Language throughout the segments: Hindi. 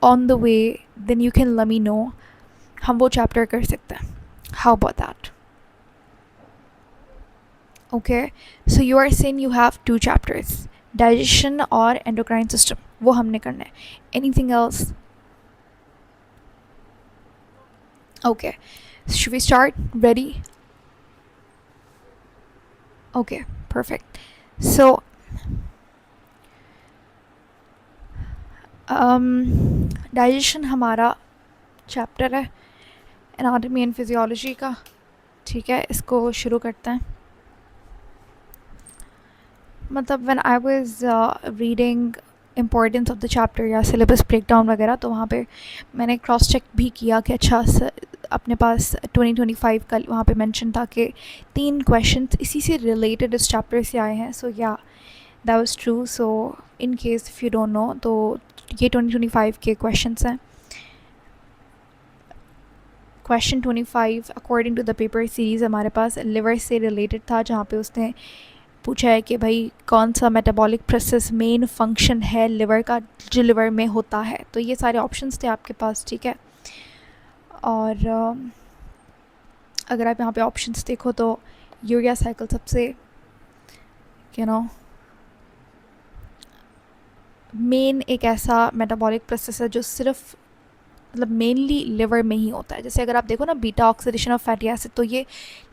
On the way then you can let me know, हम वो चैप्टर कर सकते हैं. How about that? Okay, so you are saying you have 2 chapters, digestion और एंडोक्राइन सिस्टम, वो हमने करना है. Anything else? Okay, should we start? Ready? Okay, perfect. So digestion हमारा चैप्टर है एनाटॉमी एंड फिजियोलॉजी का. ठीक है, इसको शुरू करते हैं. मतलब when I was reading importance of the chapter या सिलेबस ब्रेकडाउन वगैरह, तो वहाँ पे मैंने क्रॉस चेक भी किया कि अच्छा अपने पास 2025 का वहाँ पे मेंशन था कि 3 क्वेश्चंस इसी से रिलेटेड इस चैप्टर से आए हैं. सो या that was true. So in case if you don't know, तो ये 2025 के क्वेश्चंस हैं. Question 25 according to the paper series हमारे पास लिवर से रिलेटेड था, जहाँ पे उसने पूछा है कि भाई कौन सा मेटाबॉलिक प्रोसेस मेन फंक्शन है लिवर का जो लिवर में होता है. तो ये सारे ऑप्शंस थे आपके पास. ठीक है, और अगर आप यहाँ पे ऑप्शंस देखो तो यूरिया साइकिल सबसे यू नो मेन एक ऐसा मेटाबॉलिक प्रोसेस है जो सिर्फ मतलब मेनली लिवर में ही होता है. जैसे अगर आप देखो ना beta oxidation of fatty acid, तो ये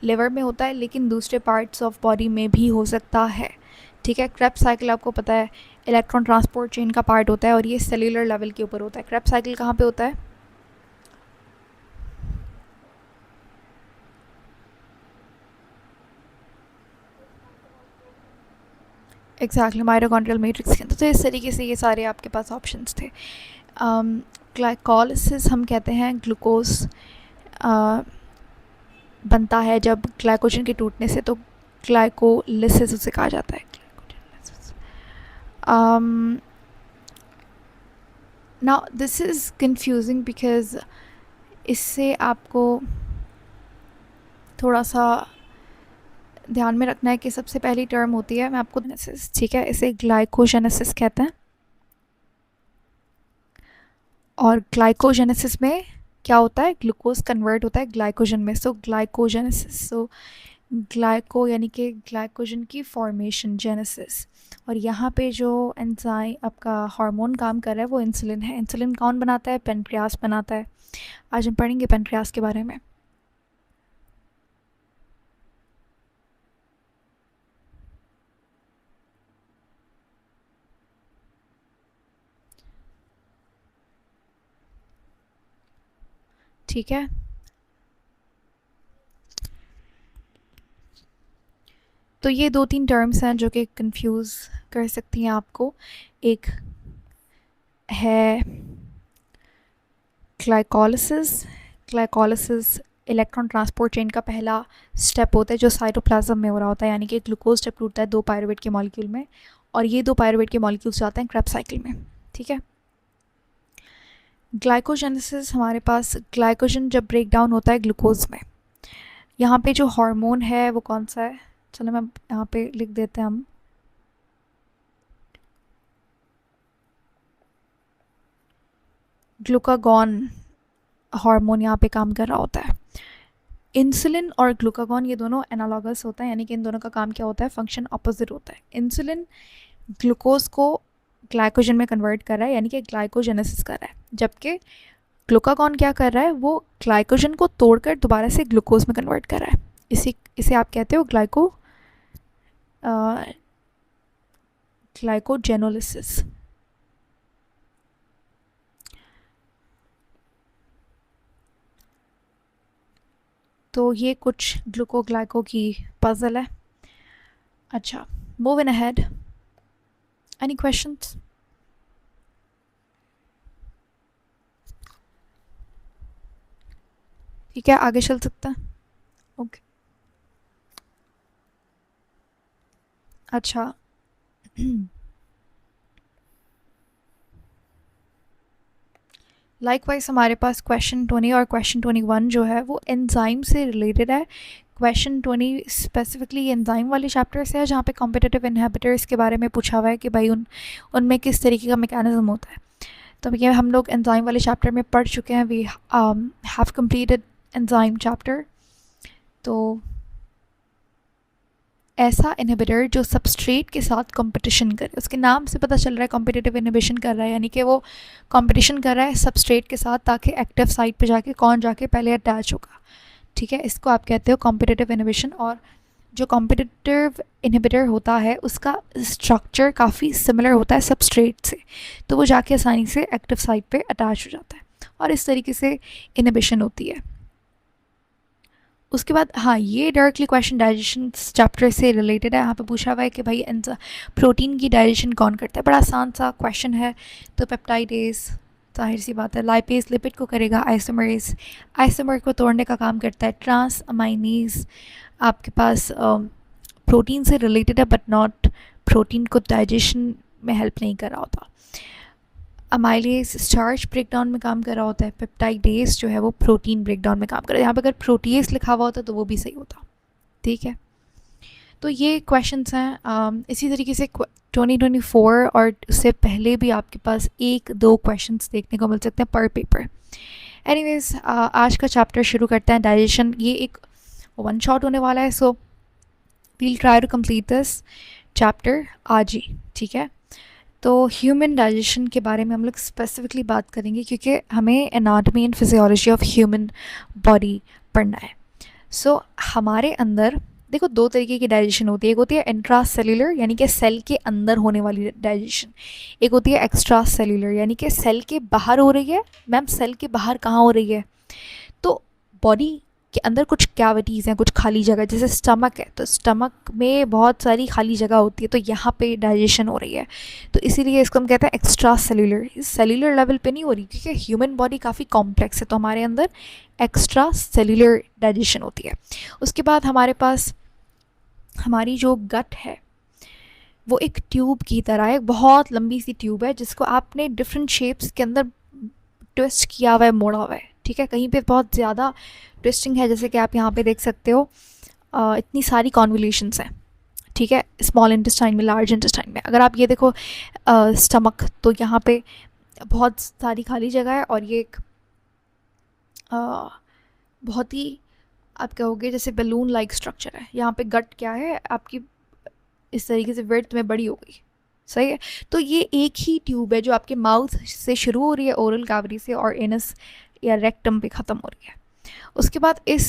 लिवर में होता है लेकिन दूसरे पार्ट्स ऑफ बॉडी में भी हो सकता है. ठीक है, क्रेब्स साइकिल आपको पता है इलेक्ट्रॉन ट्रांसपोर्ट चेन का पार्ट होता है और ये सेल्यूलर लेवल के ऊपर होता है. क्रेब्स साइकिल कहाँ पे होता है? एग्जैक्टली, माइटोकॉन्ड्रियल मैट्रिक्स के अंदर. तो इस तरीके से ये सारे आपके पास ऑप्शंस थे. ग्लाइकोलिसिस हम कहते हैं ग्लूकोज बनता है जब ग्लाइकोजन के टूटने से, तो ग्लाइकोलिसिस उसे कहा जाता है. Now this is confusing because इससे आपको थोड़ा सा ध्यान में रखना है कि सबसे पहली टर्म होती है, मैं आपको जेनेसिस. ठीक है, इसे ग्लाइकोजेनेसिस कहते हैं. और ग्लाइकोजेनेसिस में क्या होता है? ग्लूकोज कन्वर्ट होता है ग्लाइकोजन में. सो ग्लाइकोजेनेसिस. सो ग्लाइको यानी कि ग्लाइकोजन की फॉर्मेशन, जेनेसिस. और यहाँ पे जो एंजाइम आपका हार्मोन काम कर रहा है वो इंसुलिन है. इंसुलिन कौन बनाता है? पेनक्रियास बनाता है. आज हम पढ़ेंगे पेनक्रियास के बारे में. ठीक है, तो ये 2-3 टर्म्स हैं जो कि कंफ्यूज कर सकती हैं आपको. एक है glycolysis. Glycolysis electron transport chain का पहला स्टेप होता है जो साइटोप्लाज्म में हो रहा होता है, यानी कि ग्लूकोज स्टेप टूटता है 2 पायरुवेट के मॉलिक्यूल में और ये 2 पायरुवेट के मॉलिक्यूल्स जाते हैं क्रेब्स साइकिल में. ठीक है, ग्लाइकोजेनेसिस हमारे पास ग्लाइकोजन जब ब्रेक डाउन होता है ग्लूकोज में. यहाँ पे जो हार्मोन है वो कौन सा है? चलो मैं यहाँ पे लिख देते हैं हम. ग्लूकागॉन हार्मोन यहाँ पे काम कर रहा होता है. इंसुलिन और ग्लूकागॉन ये दोनों एनालॉगस होता है, यानी कि इन दोनों का काम क्या होता है? फंक्शन अपोजिट होता है. इंसुलिन ग्लूकोज को ग्लाइकोजन में कन्वर्ट कर रहा है, यानी कि ग्लाइकोजेनेसिस कर रहा है, जबकि ग्लूकागॉन क्या कर रहा है? वो ग्लाइकोजन को तोड़कर दोबारा से ग्लूकोज में कन्वर्ट कर रहा है. इसे आप कहते हो ग्लाइकोजेनोलिसिस. तो ये कुछ ग्लूकोग्लाइको की पजल है. अच्छा, मूविंग अहेड. Any questions? ठीक है, आगे चल सकते हैं. ओके, अच्छा. लाइकवाइज हमारे पास क्वेश्चन 20 और क्वेश्चन 21 जो है वो एंजाइम से रिलेटेड है. क्वेश्चन 20 स्पेसिफिकली एंजाइम वाले चैप्टर से है, जहाँ पे कॉम्पिटिटिव इनहिबिटर्स के बारे में पूछा हुआ है कि भाई उनमें किस तरीके का मैकेनिज्म होता है. तो ये हम लोग एंजाइम वाले चैप्टर में पढ़ चुके हैं. We have completed enzyme chapter. तो ऐसा इनहिबिटर जो सबस्ट्रेट के साथ कंपटीशन करे, उसके नाम से पता चल रहा है कॉम्पिटिटिव इनहिबिशन कर रहा है, यानी कि वो कंपटीशन कर रहा है सबस्ट्रेट के साथ ताकि एक्टिव साइट पे जाके कौन जाके पहले अटैच होगा. ठीक है, इसको आप कहते हो कॉम्पिटिटिव इनहिबिशन. और जो कॉम्पिटिटिव इनहिबिटर होता है उसका स्ट्रक्चर काफ़ी सिमिलर होता है सबस्ट्रेट से, तो वो जाके आसानी से एक्टिव साइट पे अटैच हो जाता है और इस तरीके से इनहिबिशन होती है. उसके बाद हाँ, ये डायरेक्टली क्वेश्चन डाइजेशन चैप्टर से रिलेटेड है. यहाँ पे पूछा हुआ है कि भाई प्रोटीन की डाइजेशन कौन करता है. बड़ा आसान सा क्वेश्चन है. तो पेप्टाइडेज, जाहिर सी बात है. लाइपेज लिपिड को करेगा. आइसोमरेज आइसोमर को तोड़ने का काम करता है. ट्रांस अमाइनीज आपके पास प्रोटीन से रिलेटेड है बट नॉट प्रोटीन को डाइजेशन में हेल्प नहीं कर रहा होता. अमाइलेज स्टार्च ब्रेकडाउन में काम कर रहा होता है. पेप्टाइडेज जो है वो प्रोटीन ब्रेकडाउन में काम कर रहा है. यहाँ पे अगर प्रोटीएज लिखा हुआ होता तो वो भी सही होता. ठीक है, तो ये क्वेश्चंस हैं. इसी तरीके से 2024 और उससे पहले भी आपके पास 1-2 क्वेश्चंस देखने को मिल सकते हैं पर पेपर. एनीवेज, आज का चैप्टर शुरू करते हैं. डाइजेशन ये एक वन शॉट होने वाला है, so we'll try to complete this chapter आज ही. ठीक है, तो ह्यूमन डाइजेशन के बारे में हम लोग स्पेसिफिकली बात करेंगे क्योंकि हमें anatomy and physiology of human body पढ़ना है. सो हमारे अंदर देखो 2 तरीके की डाइजेशन होती है. एक होती है इंट्रा सेल्यूलर यानी कि सेल के अंदर होने वाली डाइजेशन. एक होती है एक्स्ट्रा सेल्यूलर यानी कि सेल के बाहर हो रही है. मैम सेल के बाहर कहाँ हो रही है? तो बॉडी के अंदर कुछ कैविटीज़ हैं, कुछ खाली जगह, जैसे स्टमक है तो स्टमक में बहुत सारी खाली जगह होती है, तो यहाँ पे डाइजेशन हो रही है. तो इसीलिए इसको हम कहते हैं एक्स्ट्रा सेल्यूलर. सेल्यूलर लेवल पे नहीं हो रही क्योंकि ह्यूमन बॉडी काफ़ी कॉम्प्लेक्स है, तो हमारे अंदर एक्स्ट्रा सेल्यूलर डाइजेशन होती है. उसके बाद हमारे पास हमारी जो गट है वो एक ट्यूब की तरह है. एक बहुत लंबी सी ट्यूब है जिसको आपने डिफरेंट शेप्स के अंदर ट्विस्ट किया हुआ है, मोड़ा हुआ है. ठीक है, कहीं पे बहुत ज़्यादा ट्विस्टिंग है, जैसे कि आप यहाँ पे देख सकते हो. इतनी सारी कॉन्वोल्यूशंस हैं. ठीक है, स्मॉल इंटेस्टाइन में, लार्ज इंटेस्टाइन में. अगर आप ये देखो स्टमक, तो यहाँ पे बहुत सारी खाली जगह है और ये एक बहुत ही आप कहोगे जैसे बैलून लाइक स्ट्रक्चर है. यहाँ पे गट क्या है आपकी इस तरीके से विड्थ में बड़ी हो गई. सही है, तो ये एक ही ट्यूब है जो आपके माउथ से शुरू हो रही है, ओरल कैविटी से, और एनस या रेक्टम पे ख़त्म हो रही है. उसके बाद इस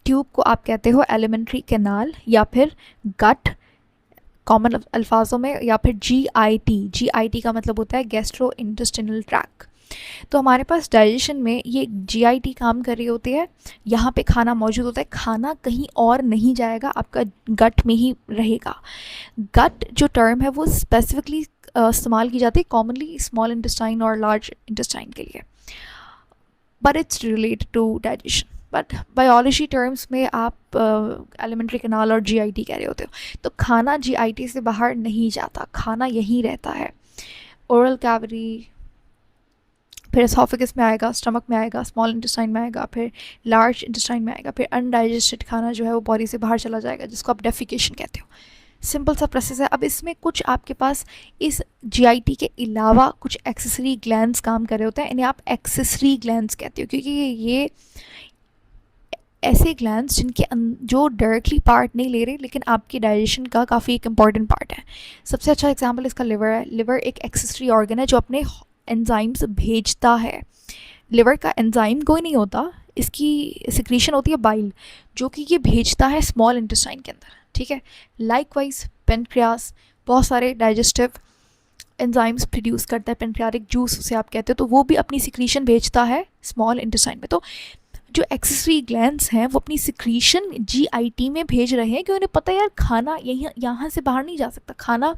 ट्यूब को आप कहते हो एलिमेंट्री कैनाल या फिर गट कॉमन अल्फाजों में, या फिर GIT. GIT का मतलब होता है गैस्ट्रो इंटेस्टिनल ट्रैक्ट. तो हमारे पास डाइजेशन में ये GIT काम कर रही होती है. यहाँ पे खाना मौजूद होता है. खाना कहीं और नहीं जाएगा, आपका गट में ही रहेगा. गट जो टर्म है वो स्पेसिफिकली इस्तेमाल की जाती है कॉमनली स्मॉल इंटेस्टाइन और लार्ज इंटेस्टाइन के लिए, but it's related to digestion. But biology terms में आप एलिमेंट्री कैनाल और GIT कह रहे होते हो. तो खाना GIT से बाहर नहीं जाता, खाना यहीं रहता है. ओरल कैविटी, फिर एसोफेगस में आएगा, स्टमक में आएगा, स्मॉल इंटेस्टाइन में आएगा, फिर लार्ज इंटेस्टाइन में आएगा, फिर अनडाइजेस्टेड खाना जो है वो बॉडी से बाहर चला जाएगा, जिसको आप डेफिकेशन कहते हो. सिंपल सा प्रोसेस है. अब इसमें कुछ आपके पास इस GIT के अलावा कुछ एक्सेसरी ग्लैंड्स काम कर रहे होते हैं. इन्हें आप एक्सेसरी ग्लैंड्स कहते हो क्योंकि ये ऐसे ग्लैंड्स जिनके जो डायरेक्टली पार्ट नहीं ले रहे लेकिन आपके डाइजेशन का काफ़ी एक इम्पॉर्टेंट पार्ट है. सबसे अच्छा एग्जांपल इसका लिवर है. लिवर एक एक्सेसरी ऑर्गन है जो अपने एंजाइम्स भेजता है. लिवर का एंजाइम कोई नहीं होता, इसकी सिक्रीशन होती है बाइल, जो कि ये भेजता है स्मॉल इंटेस्टाइन के अंदर. ठीक है, लाइकवाइज पेनक्रियास बहुत सारे डाइजेस्टिव एंजाइम्स प्रोड्यूस करता है. पेनक्रियाटिक जूस उसे आप कहते हो, तो वो भी अपनी सिक्रीशन भेजता है स्मॉल इंटेस्टाइन में. तो जो एक्सेसरी ग्लैंड्स हैं वो अपनी सिक्रीशन GIT में भेज रहे हैं क्योंकि उन्हें पता है यार खाना यहाँ से बाहर नहीं जा सकता, खाना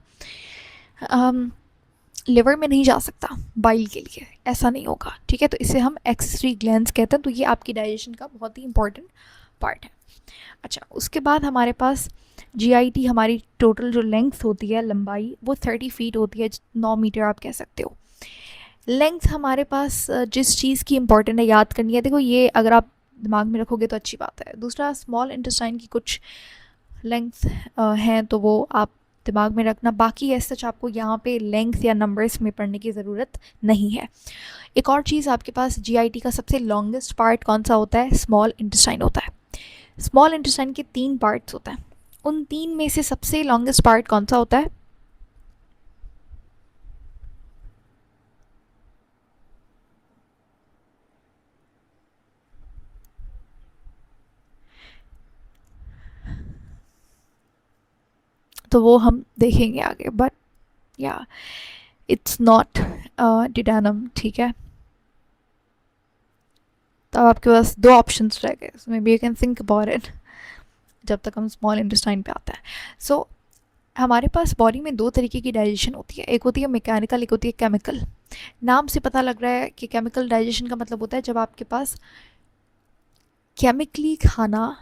लिवर में नहीं जा सकता बाइल के लिए, ऐसा नहीं होगा. ठीक है, तो इसे हम एक्सेसरी ग्लैंड्स कहते हैं. तो ये आपकी डाइजेशन का बहुत ही इंपॉर्टेंट पार्ट है. अच्छा, उसके बाद हमारे पास GIT, हमारी टोटल जो लेंथ होती है, लंबाई, वो 30 फीट होती है, 9 मीटर आप कह सकते हो. लेंथ हमारे पास जिस चीज़ की इम्पॉर्टेंट है याद करनी है, देखो ये अगर आप दिमाग में रखोगे तो अच्छी बात है. दूसरा, स्मॉल इंटेस्टाइन की कुछ लेंथ हैं तो वो आप दिमाग में रखना। बाकी ऐसा सच आपको यहाँ पे लेंथ या नंबर्स में पढ़ने की ज़रूरत नहीं है। एक और चीज़, आपके पास जीआईटी का सबसे लॉन्गेस्ट पार्ट कौन सा होता है? स्मॉल इंटेस्टाइन होता है। स्मॉल इंटेस्टाइन के 3 पार्ट्स होते हैं, उन 3 में से सबसे लॉन्गेस्ट पार्ट कौन सा होता है? तो वो हम देखेंगे आगे, बट या इट्स नॉट डिडानम, ठीक है। तो अब आपके पास 2 ऑप्शंस रह गए, may be you can think about it जब तक हम स्मॉल इंटेस्टाइन पे आता है। सो हमारे पास बॉडी में 2 तरीके की डाइजेशन होती है, एक होती है मैकेनिकल, एक होती है केमिकल। नाम से पता लग रहा है कि केमिकल डाइजेशन का मतलब होता है जब आपके पास केमिकली खाना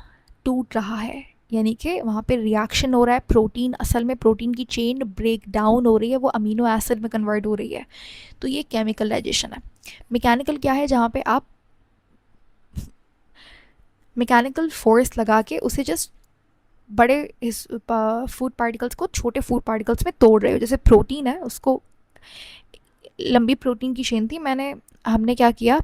टूट रहा है, यानी कि वहाँ पे रिएक्शन हो रहा है, प्रोटीन, असल में प्रोटीन की चेन ब्रेक डाउन हो रही है, वो अमीनो एसिड में कन्वर्ट हो रही है, तो ये केमिकल डाइजेशन है। मैकेनिकल क्या है? जहाँ पे आप मैकेनिकल फोर्स लगा के उसे जस्ट बड़े इस फूड पार्टिकल्स को छोटे फूड पार्टिकल्स में तोड़ रहे हो। जैसे प्रोटीन है, उसको लंबी प्रोटीन की चेन थी, हमने क्या किया,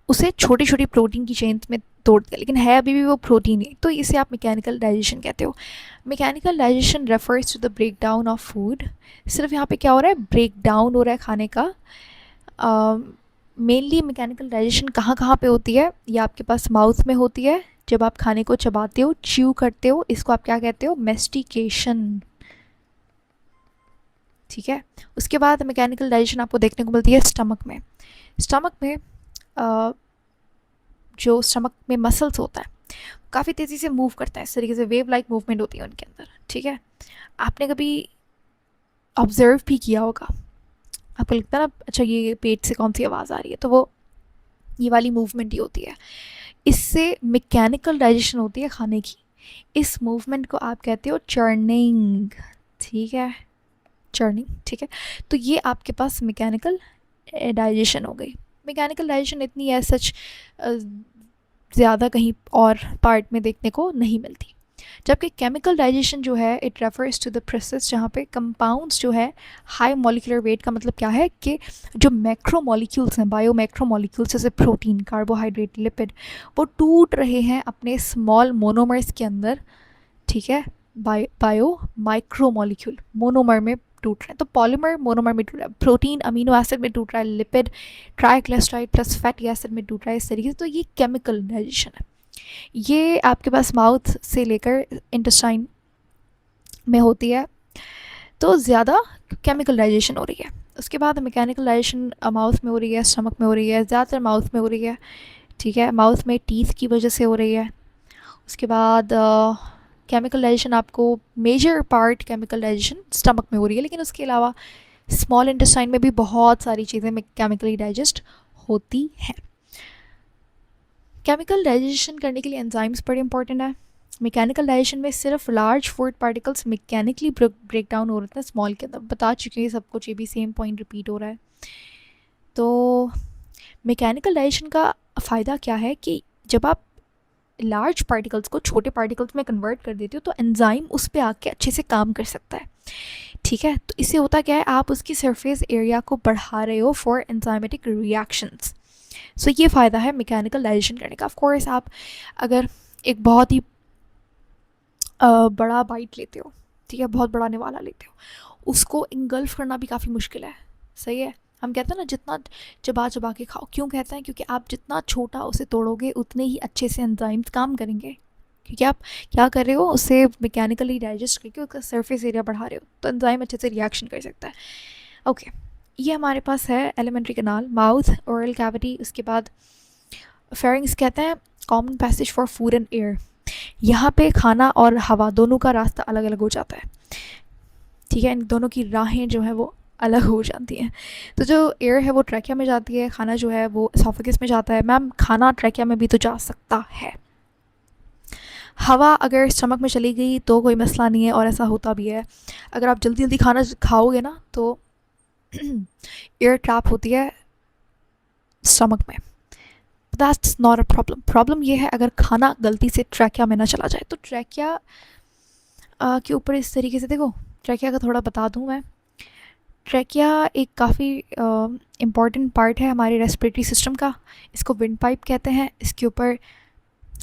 उसे छोटी छोटी प्रोटीन की चेन्स में तोड़ दिया, लेकिन है अभी भी वो प्रोटीन ही, तो इसे आप मैकेनिकल डाइजेशन कहते हो। Mechanical digestion refers to the break down of food. सिर्फ यहाँ पे क्या हो रहा है? ब्रेक डाउन हो रहा है खाने का। मेनली मैकेनिकल डाइजेशन कहाँ कहाँ पे होती है? ये आपके पास माउथ में होती है, जब आप खाने को चबाते हो, च्यू करते हो, इसको आप क्या कहते हो? मेस्टिकेशन, ठीक है। उसके बाद मैकेनिकल डाइजेशन आपको देखने को मिलती है स्टमक में। स्टमक में जो स्टमक में मसल्स होता है काफ़ी तेज़ी से मूव करता है, इस तरीके से वेव लाइक मूवमेंट होती है उनके अंदर, ठीक है। आपने कभी ऑब्जर्व भी किया होगा, आपको लगता है ना, अच्छा ये पेट से कौन सी आवाज़ आ रही है, तो वो ये वाली मूवमेंट ही होती है। इससे मैकेनिकल डाइजेशन होती है खाने की। इस मूवमेंट को आप कहते हो चर्निंग, ठीक है, चर्निंग, ठीक है। तो ये आपके पास मैकेनिकल डाइजेशन हो गई। मैकेनिकल डाइजेशन इतनी है सच ज़्यादा कहीं और पार्ट में देखने को नहीं मिलती। जबकि केमिकल डाइजेशन जो है, it refers to the process जहाँ पे कंपाउंड्स जो है हाई मॉलिक्यूलर वेट का मतलब क्या है कि जो मैक्रो मॉलिक्यूल्स हैं, बायो मैक्रो मॉलिक्यूल्स, जैसे प्रोटीन, कार्बोहाइड्रेट, लिपिड, वो टूट रहे हैं अपने स्मॉल मोनोमर्स के अंदर, ठीक है। बायो माइक्रो मॉलिक्यूल मोनोमर में टूट रहे हैं, तो पॉलीमर मोनोमर में टूट रहा है, प्रोटीन अमीनो एसिड में टूट रहा है, lipid triglyceride plus fatty acid में टूट रहा है, इस तरीके से। तो ये केमिकल डाइजेशन है। ये आपके पास माउथ से लेकर इंटेस्टाइन में होती है, तो ज़्यादा केमिकल डाइजेशन हो रही है। उसके बाद मैकेनिकल डाइजेशन माउथ में हो रही है, स्टमक में हो रही है, ज़्यादातर माउथ में हो रही है, ठीक है। माउथ में टीथ की वजह से हो रही है। उसके बाद केमिकल डाइजेशन आपको major part chemical digestion stomach में हो रही है, लेकिन उसके अलावा स्मॉल इंटेस्टाइन में भी बहुत सारी चीज़ें केमिकली डाइजेस्ट होती हैं। केमिकल डाइजेशन करने के लिए एंजाइम्स बड़े इंपॉर्टेंट है। मैकेनिकल डाइजेशन में सिर्फ large food particles mechanically break down हो रहे हैं, स्मॉल के अंदर बता चुके हैं सब कुछ, ये भी सेम पॉइंट रिपीट हो रहा है। तो मैकेनिकल डाइजेशन का फ़ायदा क्या है कि जब आप लार्ज पार्टिकल्स को छोटे पार्टिकल्स में कन्वर्ट कर देते हो तो एंजाइम उस पर आके अच्छे से काम कर सकता है, ठीक है। तो इससे होता क्या है, आप उसकी सरफेस एरिया को बढ़ा रहे हो फॉर एंजाइमेटिक रिएक्शंस। सो ये फ़ायदा है मैकेनिकल डाइजेशन करने का। ऑफ कोर्स आप अगर एक बहुत ही बड़ा बाइट लेते हो, ठीक है, बहुत बड़ा निवाला लेते हो, उसको इंगल्फ करना भी काफ़ी मुश्किल है, सही है। हम कहते हैं ना जितना चबा चबा के खाओ, क्यों कहते हैं? क्योंकि आप जितना छोटा उसे तोड़ोगे उतने ही अच्छे से एंजाइम्स काम करेंगे, क्योंकि आप क्या कर रहे हो, उसे मैकेनिकली डाइजेस्ट करके उसका सरफेस एरिया बढ़ा रहे हो, तो एंजाइम अच्छे से रिएक्शन कर सकता है। ओके, ये हमारे पास है alimentary canal, mouth, oral cavity. उसके बाद फेरिंग्स कहते हैं common passage for food and air. यहाँ पे खाना और हवा दोनों का रास्ता अलग अलग हो जाता है, ठीक है। इन दोनों की राहें जो है वो अलग हो जाती हैं। तो जो एयर है वो ट्रैकिया में जाती है, खाना जो है वो एसोफेगस में जाता है। मैम खाना ट्रैकिया में भी तो जा सकता है, हवा अगर स्टमक में चली गई तो कोई मसला नहीं है, और ऐसा होता भी है। अगर आप जल्दी जल्दी खाना खाओगे ना तो एयर ट्रैप होती है स्टमक में, that's not a problem. Problem ये है अगर खाना गलती से ट्रैकिया में ना चला जाए। तो ट्रैकिया के ऊपर इस तरीके से देखो, ट्रैकिया का थोड़ा बता दूँ मैं। ट्रैकिया एक काफ़ी इम्पॉर्टेंट पार्ट है हमारे रेस्पिरेटरी सिस्टम का। इसको विंड पाइप कहते हैं। इसके ऊपर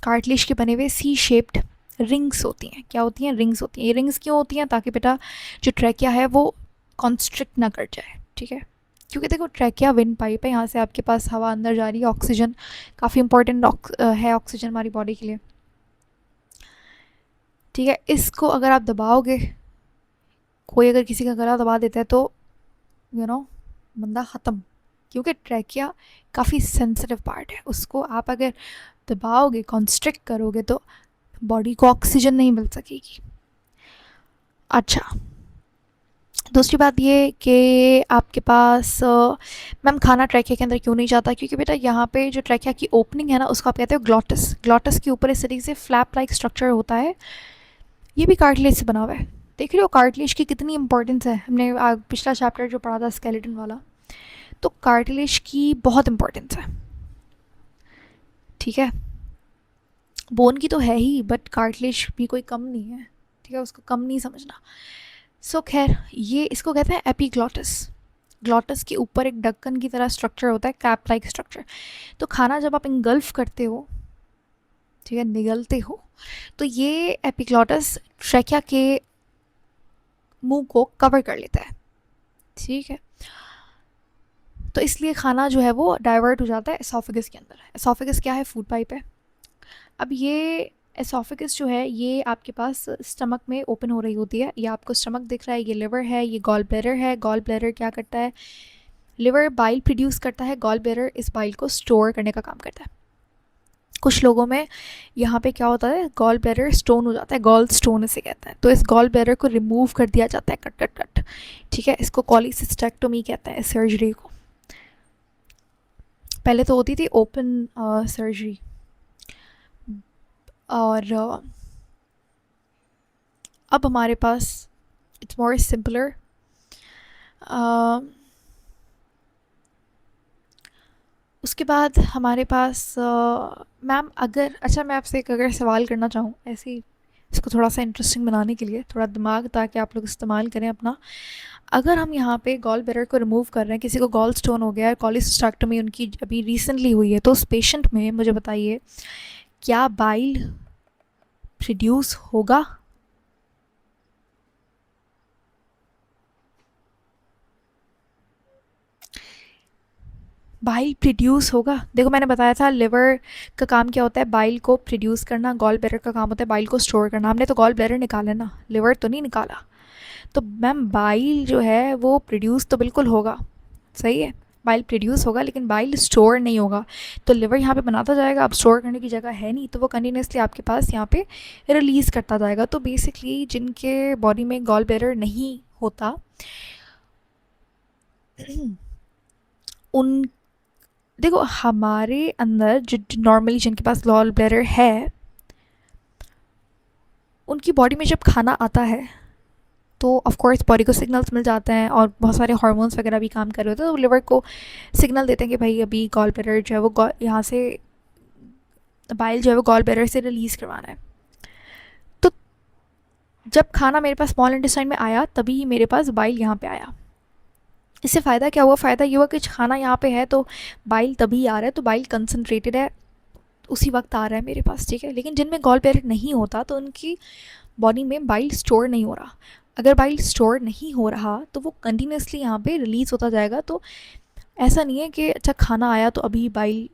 कार्टिलेज के बने हुए सी शेप्ड रिंग्स होती हैं। क्या होती हैं? रिंग्स होती हैं। ये रिंग्स क्यों होती हैं? ताकि बेटा जो ट्रैकिया है वो कॉन्स्ट्रिक्ट ना कर जाए, ठीक है। क्योंकि देखो ट्रैकिया विंड पाइप है, यहाँ से आपके पास हवा अंदर जा रही है, ऑक्सीजन काफ़ी इंपॉर्टेंट है ऑक्सीजन हमारी बॉडी के लिए, ठीक है। इसको अगर आप दबाओगे, कोई अगर किसी का गला दबा देता है तो बंदा ख़त्म। क्योंकि ट्रैकिया काफ़ी सेंसिटिव पार्ट है, उसको आप अगर दबाओगे, कॉन्स्ट्रिक्ट करोगे तो बॉडी को ऑक्सीजन नहीं मिल सकेगी। अच्छा, दूसरी बात ये कि आपके पास मैम खाना ट्रैकिया के अंदर क्यों नहीं जाता? क्योंकि बेटा यहाँ पे जो ट्रैकिया की ओपनिंग है ना, उसको आप कहते हो ग्लॉटस। ग्लॉटस के ऊपर इस तरीके से फ्लैप लाइक स्ट्रक्चर होता है, ये भी कार्टिलेज से बना हुआ है। देख रहे हो कार्टिलेज की कितनी इंपॉर्टेंस है। हमने पिछला चैप्टर जो पढ़ा था स्केलेटन वाला, तो कार्टिलेज की बहुत इंपॉर्टेंस है, ठीक है। बोन की तो है ही, बट कार्टिलेज भी कोई कम नहीं है, ठीक है, उसको कम नहीं समझना। सो खैर, ये इसको कहते हैं एपीग्लॉटस। ग्लॉटस के ऊपर एक ढक्कन की तरह स्ट्रक्चर होता है, कैप लाइक स्ट्रक्चर। तो खाना जब आप इंगल्फ करते हो, ठीक है, निगलते हो, तो ये एपीग्लॉटस ट्रैकिया के मुंह को कवर कर लेता है, ठीक है। तो इसलिए खाना जो है वो डाइवर्ट हो जाता है एसोफेगस के अंदर। एसोफेगस क्या है? फूड पाइप है। अब ये एसोफेगस जो है ये आपके पास स्टमक में ओपन हो रही होती है। ये आपको स्टमक दिख रहा है, ये लिवर है, ये गॉल ब्लैडर है। गॉल ब्लैडर क्या करता है? लिवर बाइल प्रोड्यूस करता है, गॉल ब्लैडर इस बाइल को स्टोर करने का काम करता है। कुछ लोगों में यहाँ पे क्या होता है, गॉल ब्लैडर स्टोन हो जाता है, गॉल स्टोन इसे कहते हैं। तो इस गॉल ब्लैडर को रिमूव कर दिया जाता है, कट कट कट, ठीक है। इसको कॉलीसिस्टेक्टोमी कहते हैं, इस सर्जरी को। पहले तो होती थी ओपन सर्जरी, और अब हमारे पास इट्स मोर सिंपलर। उसके बाद हमारे पास मैम अगर, अच्छा मैं आपसे एक अगर सवाल करना चाहूँ ऐसे ही, इसको थोड़ा सा इंटरेस्टिंग बनाने के लिए, थोड़ा दिमाग ताकि आप लोग इस्तेमाल करें अपना। अगर हम यहाँ पे गॉल ब्लैडर को रिमूव कर रहे हैं, किसी को गॉल स्टोन हो गया है, कॉलीसिस्टेक्टोमी उनकी अभी रिसेंटली हुई है, तो उस पेशेंट में मुझे बताइए क्या बाइल प्रोड्यूस होगा? बाइल प्रोड्यूस होगा। देखो मैंने बताया था लिवर का काम क्या होता है, बाइल को प्रोड्यूस करना। गॉल ब्लैडर का काम होता है बाइल को स्टोर करना। हमने तो गॉल ब्लैडर निकाला ना, लिवर तो नहीं निकाला। तो मैम बाइल जो है वो प्रोड्यूस तो बिल्कुल होगा, सही है, बाइल प्रोड्यूस होगा, लेकिन बाइल स्टोर नहीं होगा। तो लिवर यहाँ पे बनाता जाएगा, अब स्टोर करने की जगह है नहीं, तो वो कंटिन्यूसली आपके पास यहाँ पे रिलीज़ करता जाएगा। तो बेसिकली जिनके बॉडी में गॉल ब्लैडर नहीं होता उन, देखो हमारे अंदर जो नॉर्मली जिनके पास गॉल ब्लैडर है, उनकी बॉडी में जब खाना आता है तो ऑफ कोर्स बॉडी को सिग्नल्स मिल जाते हैं, और बहुत सारे हार्मोन्स वगैरह भी काम कर रहे होते हैं, तो लिवर को सिग्नल देते हैं कि भाई अभी गॉल ब्लैडर जो है वो यहाँ से बाइल जो है वो गॉल ब्लैडर से रिलीज़ करवाना है। तो जब खाना मेरे पास स्मॉल इंटेस्टाइन में आया, तभी ही मेरे पास बाइल यहाँ पे आया। इससे फ़ायदा क्या हुआ? फ़ायदा ये हुआ कि खाना यहाँ पे है तो बाइल तभी आ रहा है, तो बाइल कंसनट्रेटेड है, उसी वक्त आ रहा है मेरे पास, ठीक है। लेकिन जिनमें गॉल ब्लैडर नहीं होता तो उनकी बॉडी में बाइल स्टोर नहीं हो रहा। अगर बाइल स्टोर नहीं हो रहा तो वो कंटिन्यूसली यहाँ पे रिलीज़ होता जाएगा। तो ऐसा नहीं है कि अच्छा खाना आया तो अभी बाइल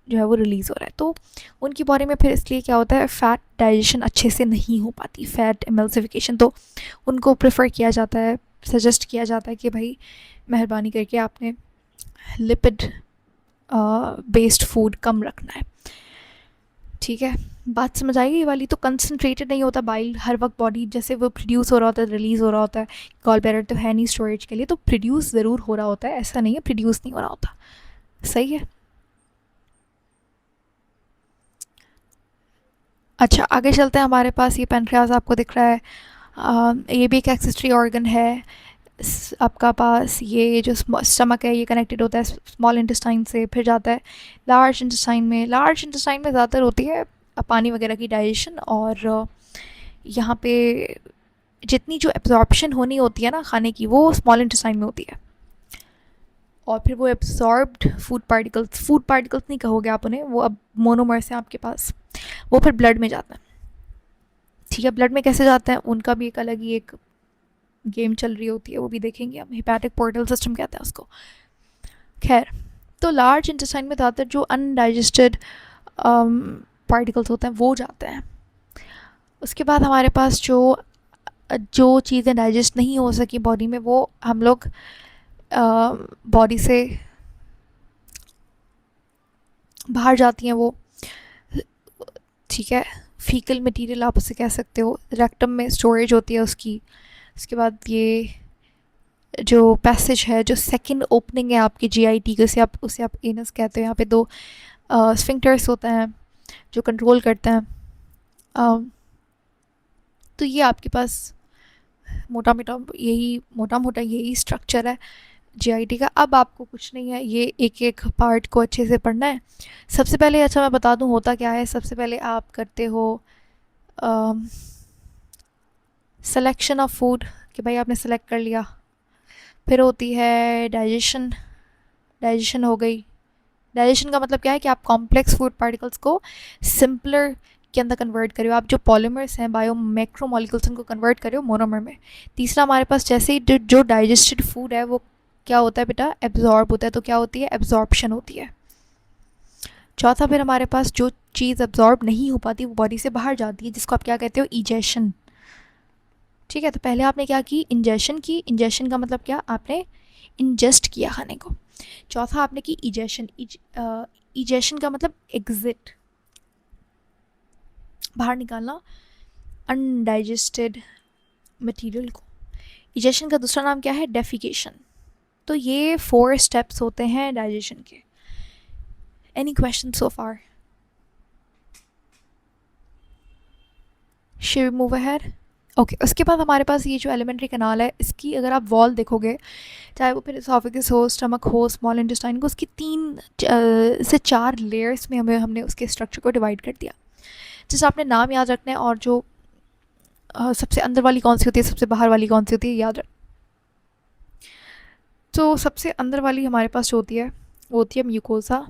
जो है वो रिलीज़ हो रहा है। तो उनकी बॉडी में फिर इसलिए क्या होता है, फ़ैट डाइजेशन अच्छे से नहीं हो पाती, फ़ैट एमल्सिफिकेशन। तो उनको प्रेफर किया जाता है, सजेस्ट किया जाता है कि भाई मेहरबानी करके आपने लिपिड बेस्ड फूड कम रखना है, ठीक है। बात समझ आएगी ये वाली? तो कंसनट्रेटेड नहीं होता बाइल हर वक्त बॉडी, जैसे वो प्रोड्यूस हो रहा होता है, रिलीज़ हो रहा होता है। गॉल ब्लैडर तो है नहीं स्टोरेज के लिए, तो प्रोड्यूस ज़रूर हो रहा होता है, ऐसा नहीं है प्रोड्यूस नहीं हो रहा होता, सही है। अच्छा आगे चलते हैं। हमारे पास ये पेनक्रियास आपको दिख रहा है, ये भी एक एक्सेसरी ऑर्गन है। आपका पास ये जो स्टमक है ये कनेक्टेड होता है स्मॉल इंटेस्टाइन से, फिर जाता है लार्ज इंटेस्टाइन में। लार्ज इंटेस्टाइन में ज़्यादातर होती है पानी वगैरह की डाइजेशन, और यहाँ पे जितनी जो एब्जॉर्प्शन होनी होती है ना खाने की, वो स्मॉल इंटेस्टाइन में होती है। और फिर वो एब्जॉर्ब्ड फूड पार्टिकल्स नहीं कहोगे आप उन्हें, वो अब मोनोमर्स हैं आपके पास, वो फिर ब्लड में जाता है। ठीक है, ब्लड में कैसे जाते हैं उनका भी एक अलग ही एक गेम चल रही होती है, वो भी देखेंगे हम, हिपैटिक पोर्टल सिस्टम कहते हैं उसको। खैर, तो लार्ज इंटेस्टाइन में ज़्यादातर जो अनडाइजेस्टेड पार्टिकल्स होते हैं वो जाते हैं। उसके बाद हमारे पास जो जो चीज़ें डाइजेस्ट नहीं हो सकी बॉडी में, वो हम लोग बॉडी से बाहर जाती हैं वो। ठीक है, फीकल मटेरियल आप उसे कह सकते हो, रेक्टम में स्टोरेज होती है उसकी। उसके बाद ये जो पैसेज है, जो सेकंड ओपनिंग है आपकी जीआईटी की, उसे आप एनस कहते हो। यहाँ पे दो स्फिंक्टर्स होते हैं जो कंट्रोल करते हैं। तो ये आपके पास मोटा मोटा यही स्ट्रक्चर है जीआईटी का। अब आपको कुछ नहीं है, ये एक एक पार्ट को अच्छे से पढ़ना है। सबसे पहले अच्छा मैं बता दूं होता क्या है। सबसे पहले आप करते हो सिलेक्शन ऑफ फूड, कि भाई आपने सेलेक्ट कर लिया। फिर होती है डाइजेशन। डाइजेशन हो गई। डाइजेशन का मतलब क्या है कि आप कॉम्प्लेक्स फूड पार्टिकल्स को सिंपलर के अंदर कन्वर्ट करो। आप जो पॉलीमर्स हैं, बायो मैक्रोमोलिक्यूल्स, उनको कन्वर्ट करो मोनोमर में। तीसरा हमारे पास जैसे ही जो डाइजेस्टेड फूड है वो क्या होता है बेटा, एब्जॉर्ब होता है। तो क्या होती है, एब्जॉर्प्शन होती है। चौथा फिर हमारे पास जो चीज़ एब्जॉर्ब नहीं हो पाती वो बॉडी से बाहर जाती है, जिसको आप क्या कहते हो, इजेशन। ठीक है, तो पहले आपने क्या की, इंजेशन की। इंजेशन का मतलब क्या, आपने इंजेस्ट किया खाने को। चौथा आपने की इजेशन। इजेशन का मतलब एग्जिट, बाहर निकालना अनडाइजेस्टेड मटेरियल को। इजेशन का दूसरा नाम क्या है, डेफिकेशन। तो ये 4 स्टेप्स होते हैं डाइजेशन के। Any question so far? Should we move ahead? Okay, उसके बाद हमारे पास ये जो एलिमेंट्री कैनाल है, इसकी अगर आप वॉल देखोगे, चाहे वो फिर एसोफेगस हो, स्टमक हो, स्मॉल इंटेस्टाइन को, उसकी 3 से 4 लेयर्स में हमने उसके स्ट्रक्चर को डिवाइड कर दिया। जैसे आपने नाम याद रखना है, और जो सबसे अंदर वाली कौन सी होती है, सबसे बाहर वाली कौन सी होती है, याद रख। तो सबसे अंदर वाली हमारे पास जो होती है वो होती है म्यूकोसा।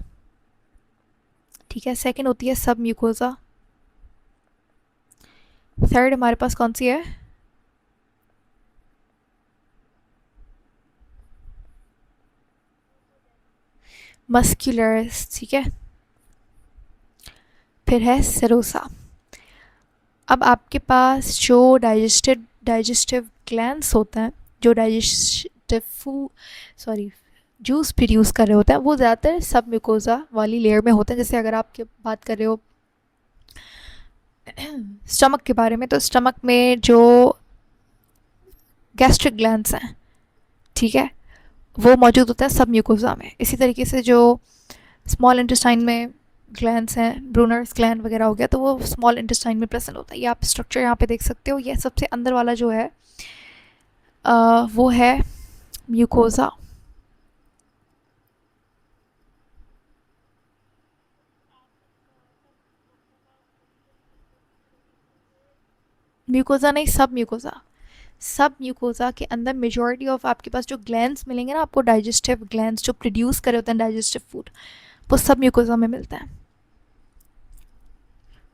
ठीक है, सेकंड होती है सब म्यूकोसा। थर्ड हमारे पास कौन सी है, मस्कुलरस। ठीक है, फिर है सेरोसा। अब आपके पास जो डाइजेस्टिव ग्लैंड्स होते हैं, जो जूस प्रोड्यूस कर रहे होते हैं, वो ज़्यादातर सब म्यूकोसा वाली लेयर में होते हैं। जैसे अगर आप बात कर रहे हो स्टमक के बारे में, तो स्टमक में जो गैस्ट्रिक ग्लैंड्स हैं, ठीक है, वो मौजूद होता है सब म्यूकोसा में। इसी तरीके से जो स्मॉल इंटेस्टाइन में ग्लैंड्स हैं, ब्रूनर्स ग्लैंड वगैरह हो गया, तो वो स्मॉल इंटेस्टाइन में प्रेजेंट होता है। ये आप स्ट्रक्चर यहाँ पे देख सकते हो। ये सबसे अंदर वाला जो है वो है म्यूकोसा। म्यूकोसा नहीं, सब म्यूकोसा। सब म्यूकोसा के अंदर मेजॉरिटी ऑफ आपके पास जो ग्लैंड्स मिलेंगे ना आपको, डाइजेस्टिव ग्लैंड्स जो प्रोड्यूस करे होते हैं डाइजेस्टिव फूड, वो सब म्यूकोसा में मिलता है।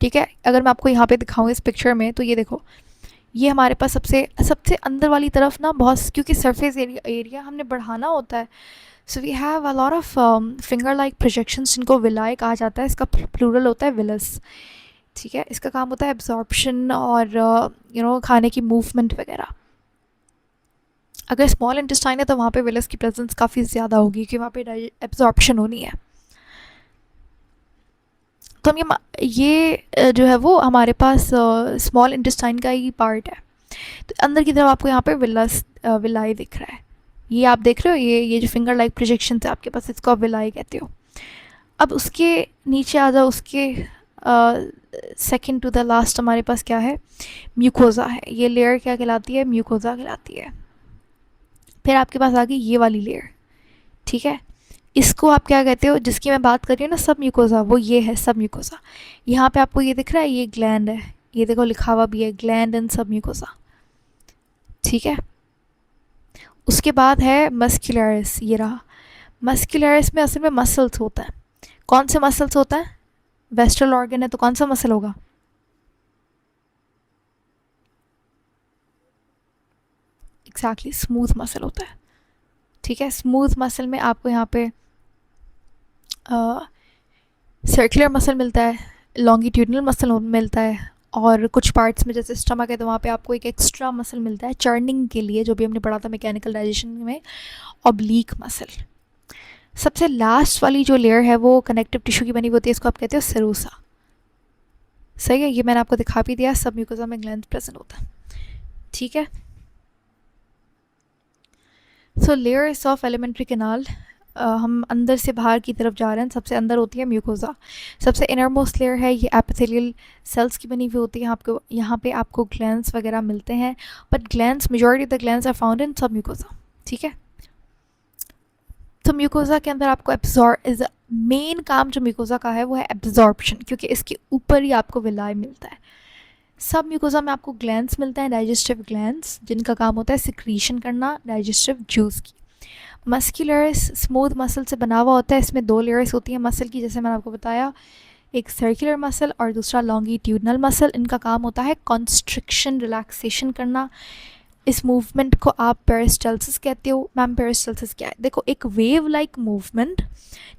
ठीक है, अगर मैं आपको यहाँ पे दिखाऊँ इस पिक्चर में, तो ये देखो, ये हमारे पास सबसे सबसे अंदर वाली तरफ ना बहुत, क्योंकि सरफेस एरिया हमने बढ़ाना होता है, so we have a lot of finger like projections, जिनको विलाय कहा जाता है। इसका प्लूरल होता है विलस। ठीक है, इसका काम होता है एब्जॉर्प्शन और खाने की मूवमेंट वगैरह। अगर स्मॉल इंटेस्टाइन है तो वहाँ पे विलस की प्रेजेंस काफ़ी ज़्यादा होगी, क्योंकि वहाँ पे एब्जॉर्प्शन होनी है। तो हम ये जो है वो हमारे पास स्मॉल इंटेस्टाइन का ही पार्ट है। तो अंदर की तरफ आपको यहाँ पे विलाई दिख रहा है। ये आप देख रहे हो, ये जो फिंगर लाइक प्रोजेक्शन है आपके पास, इसको आप विलाई कहते हो। अब उसके नीचे आ जाओ, उसके सेकंड टू द लास्ट हमारे पास क्या है, म्यूकोसा है। ये लेयर क्या कहलाती है, म्यूकोसा कहलाती है। फिर आपके पास आ गई ये वाली लेयर। ठीक है, इसको आप क्या कहते हो, जिसकी मैं बात कर रही हूँ ना, सब म्यूकोसा, वो ये है सब म्यूकोसा। यहाँ पे आपको ये दिख रहा है, ये ग्लैंड है, ये देखो लिखा हुआ भी है, ग्लैंड एंड सब म्यूकोसा। ठीक है। उसके बाद है मस्कुलरिस, ये रहा। मस्कुलरिस में असल में मसल्स होता है। कौन से मसल्स होता है? वेस्ट्रल ऑर्गन है तो कौन सा मसल होगा? एग्जैक्टली स्मूथ मसल होता है। ठीक है, स्मूथ मसल में आपको यहाँ पे सर्कुलर मसल मिलता है, लॉन्गिट्यूडनल मसल मिलता है, और कुछ पार्ट्स में जैसे स्टमक है तो वहाँ पे आपको एक एक्स्ट्रा मसल मिलता है चर्निंग के लिए, जो भी हमने पढ़ा था मैकेनिकल डाइजेशन में, ऑब्लीक मसल। सबसे लास्ट वाली जो लेयर है वो कनेक्टिव टिश्यू की बनी हुई होती है, इसको आप कहते हो सेरोसा। सही है, ये मैंने आपको दिखा भी दिया, सब म्यूकोसा में ग्लैंड प्रेजेंट होता है। ठीक है, सो लेयर्स ऑफ एलिमेंट्री कैनाल, हम अंदर से बाहर की तरफ जा रहे हैं। सबसे अंदर होती है म्यूकोसा, सबसे इनर मोस्ट लेयर है ये एपिथेलियल सेल्स की बनी हुई होती है। आपको यहाँ पे आपको ग्लैंड्स वगैरह मिलते हैं, but glands, majority of the glands are found in submucosa. ठीक है, तो म्यूकोसा के अंदर आपको एब्जॉर्ब, मेन काम जो म्यूकोसा का है वो है एब्जॉर्प्शन, क्योंकि इसके ऊपर ही आपको विलाई मिलता है। सब म्यूकोसा में आपको ग्लैंड्स मिलते हैं, डाइजेस्टिव ग्लैंड्स, जिनका काम होता है सिक्रीशन करना डाइजेस्टिव जूस की। मस्कुलरिस स्मूथ मसल से बना हुआ होता है, इसमें दो लेयर्स होती हैं मसल की, जैसे मैंने आपको बताया, एक सर्कुलर मसल और दूसरा लॉन्गिट्यूडनल मसल। इनका काम होता है कॉन्स्ट्रिक्शन, रिलैक्सेशन करना। इस मूवमेंट को आप पेरिस्टल्सिस कहते हो। मैम पेरिस्टल्सिस क्या है? देखो, एक वेव लाइक मूवमेंट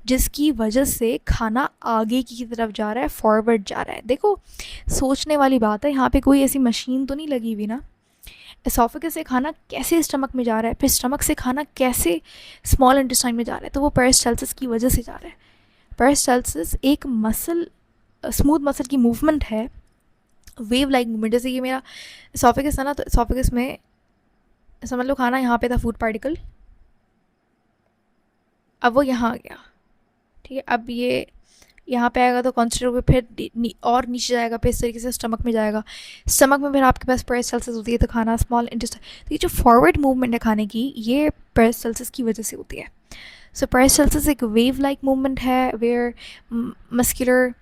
जिसकी वजह से खाना आगे की तरफ जा रहा है, फॉरवर्ड जा रहा है। देखो, सोचने वाली बात है, यहाँ पे कोई ऐसी मशीन तो नहीं लगी हुई ना। एसोफेगस से खाना कैसे स्टमक में जा रहा है, फिर स्टमक से खाना कैसे स्मॉल इंटेस्टाइन में जा रहा है, तो वो पेरिस्टल्सिस की वजह से जा रहा है। पेरिस्टल्सिस एक मसल, स्मूथ मसल की मूवमेंट है, वेव लाइक मूवमेंट। जैसे ये मेरा एसोफेगस है ना, तो एसोफेगस में समझ लो खाना यहाँ पे था, फूड पार्टिकल, अब वो यहाँ आ गया। ठीक है, अब ये यहाँ पे आएगा तो कॉन्स्टेंट होकर फिर और नीचे जाएगा, फिर इस तरीके से स्टमक में जाएगा। स्टमक में फिर आपके पास पेरिस्टल्सिस होती है, तो खाना स्मॉल इंटेस्टाइन, तो ये जो फॉरवर्ड मूवमेंट है खाने की, ये पेरिस्टल्सिस की वजह से होती है। सो पेरिस्टल्सिस एक वेव लाइक मूवमेंट है, where muscular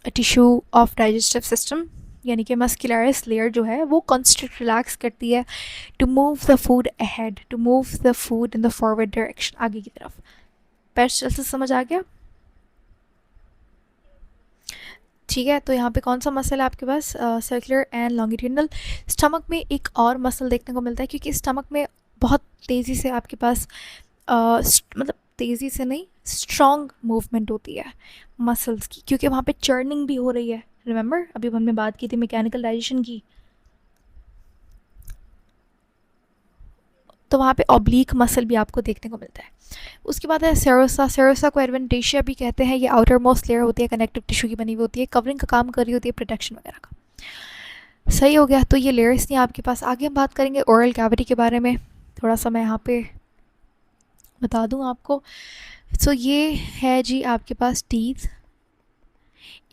tissue of digestive system, यानी कि मस्कुलरिस लेयर जो है वो कॉन्स्ट्रिक्ट रिलैक्स करती है to move the food ahead, to move the food in the forward direction, आगे की तरफ। पेरिस्टल्सिस समझ आ गया? ठीक है, तो यहाँ पे कौन सा मसल है आपके पास? Circular and longitudinal. स्टमक में एक और मसल देखने को मिलता है, क्योंकि स्टमक में बहुत तेज़ी से आपके पास मतलब तेज़ी से नहीं, स्ट्रॉन्ग मूवमेंट होती है मसल्स की, क्योंकि वहाँ पे चर्निंग भी हो रही है। रिमेंबर अभी हमने बात की थी मैकेनिकल डाइजेशन की, तो वहाँ पे ऑब्लीक मसल भी आपको देखने को मिलता है। उसके बाद है सेरोसा। सेरोसा को एडवेंटेशिया भी कहते हैं। ये आउटर मोस्ट लेयर होती है, कनेक्टिव टिश्यू की बनी हुई होती है, कवरिंग का काम कर रही होती है, प्रोटेक्शन वगैरह का। सही हो गया, तो ये लेयर्स थी आपके पास। आगे हम बात करेंगे ओरल कैविटी के बारे में, थोड़ा सा मैं यहाँ पे बता दूँ आपको। सो ये है जी आपके पास टीथ,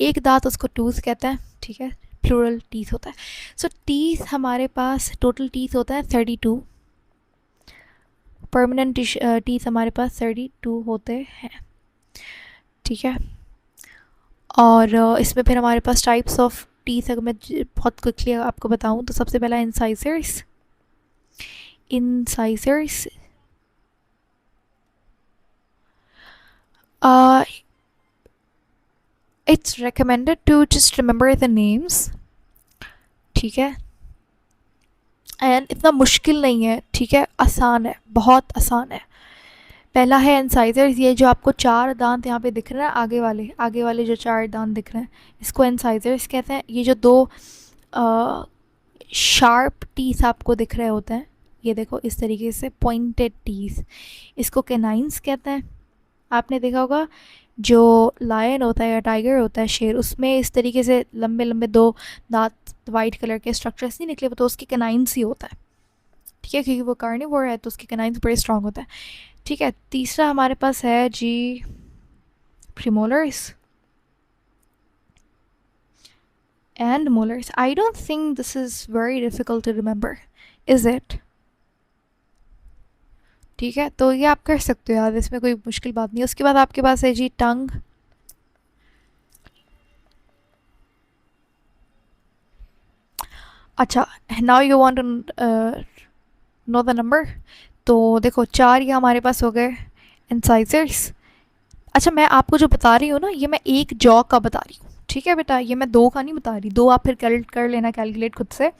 एक दांत उसको टूथ कहते हैं। ठीक है, प्लूरल टीथ होता है। सो टीथ हमारे पास टोटल टीथ होता है 32, परमानेंट टीथ हमारे पास 32 होते हैं। ठीक है, और इसमें फिर हमारे पास टाइप्स ऑफ टीथ, अगर मैं बहुत क्विकली आपको बताऊं तो सबसे पहला incisors. Incisors it's recommended to just remember the names. ठीक है, एंड इतना मुश्किल नहीं है। ठीक है, आसान है, बहुत आसान है। पहला है इंसाइजर्स, ये जो आपको चार दांत यहाँ पे दिख रहे हैं, आगे वाले जो चार दांत दिख रहे हैं, इसको इंसाइजर्स कहते हैं। ये जो दो शार्प टीथ आपको दिख रहे होते हैं, ये देखो इस तरीके से पॉइंटेड टीथ, इसको कैनाइंस कहते हैं। आपने देखा होगा जो लायन होता है या टाइगर होता है, शेर, उसमें इस तरीके से लंबे लंबे दो दांत वाइट कलर के स्ट्रक्चर्स नहीं निकले, तो उसके कैनाइंस ही होता है। ठीक है, क्योंकि वो कार्निवोर है तो उसके कैनाइंस बड़े स्ट्रॉन्ग होता है। ठीक है, तीसरा हमारे पास है जी premolars and molars. I don't think this is very difficult to remember, is it? ठीक है, तो ये आप कर सकते हो यार, इसमें कोई मुश्किल बात नहीं है। उसके बाद आपके पास है जी टंग। अच्छा, now you want to know the number. तो देखो 4 ये हमारे पास हो गए इंसाइजर्स। अच्छा, मैं आपको जो बता रही हूँ ना, ये मैं एक जॉ का बता रही हूँ, ठीक है बेटा, ये मैं 2 का नहीं बता रही। 2 आप फिर कैलकुलेट कर लेना, कैलकुलेट खुद से।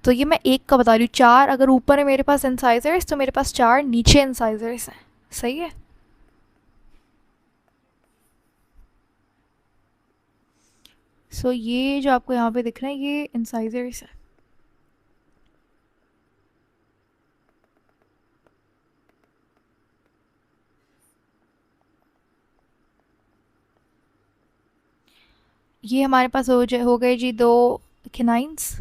तो ये मैं एक का बता रही हूँ। 4 अगर ऊपर है मेरे पास इंसाइजर्स, तो मेरे पास 4 नीचे इंसाइजर्स हैं। सही है। सो ये जो आपको यहाँ पे दिख रहे हैं, ये इंसाइजर्स है। ये हमारे पास हो गए जी 2 किनाइंस।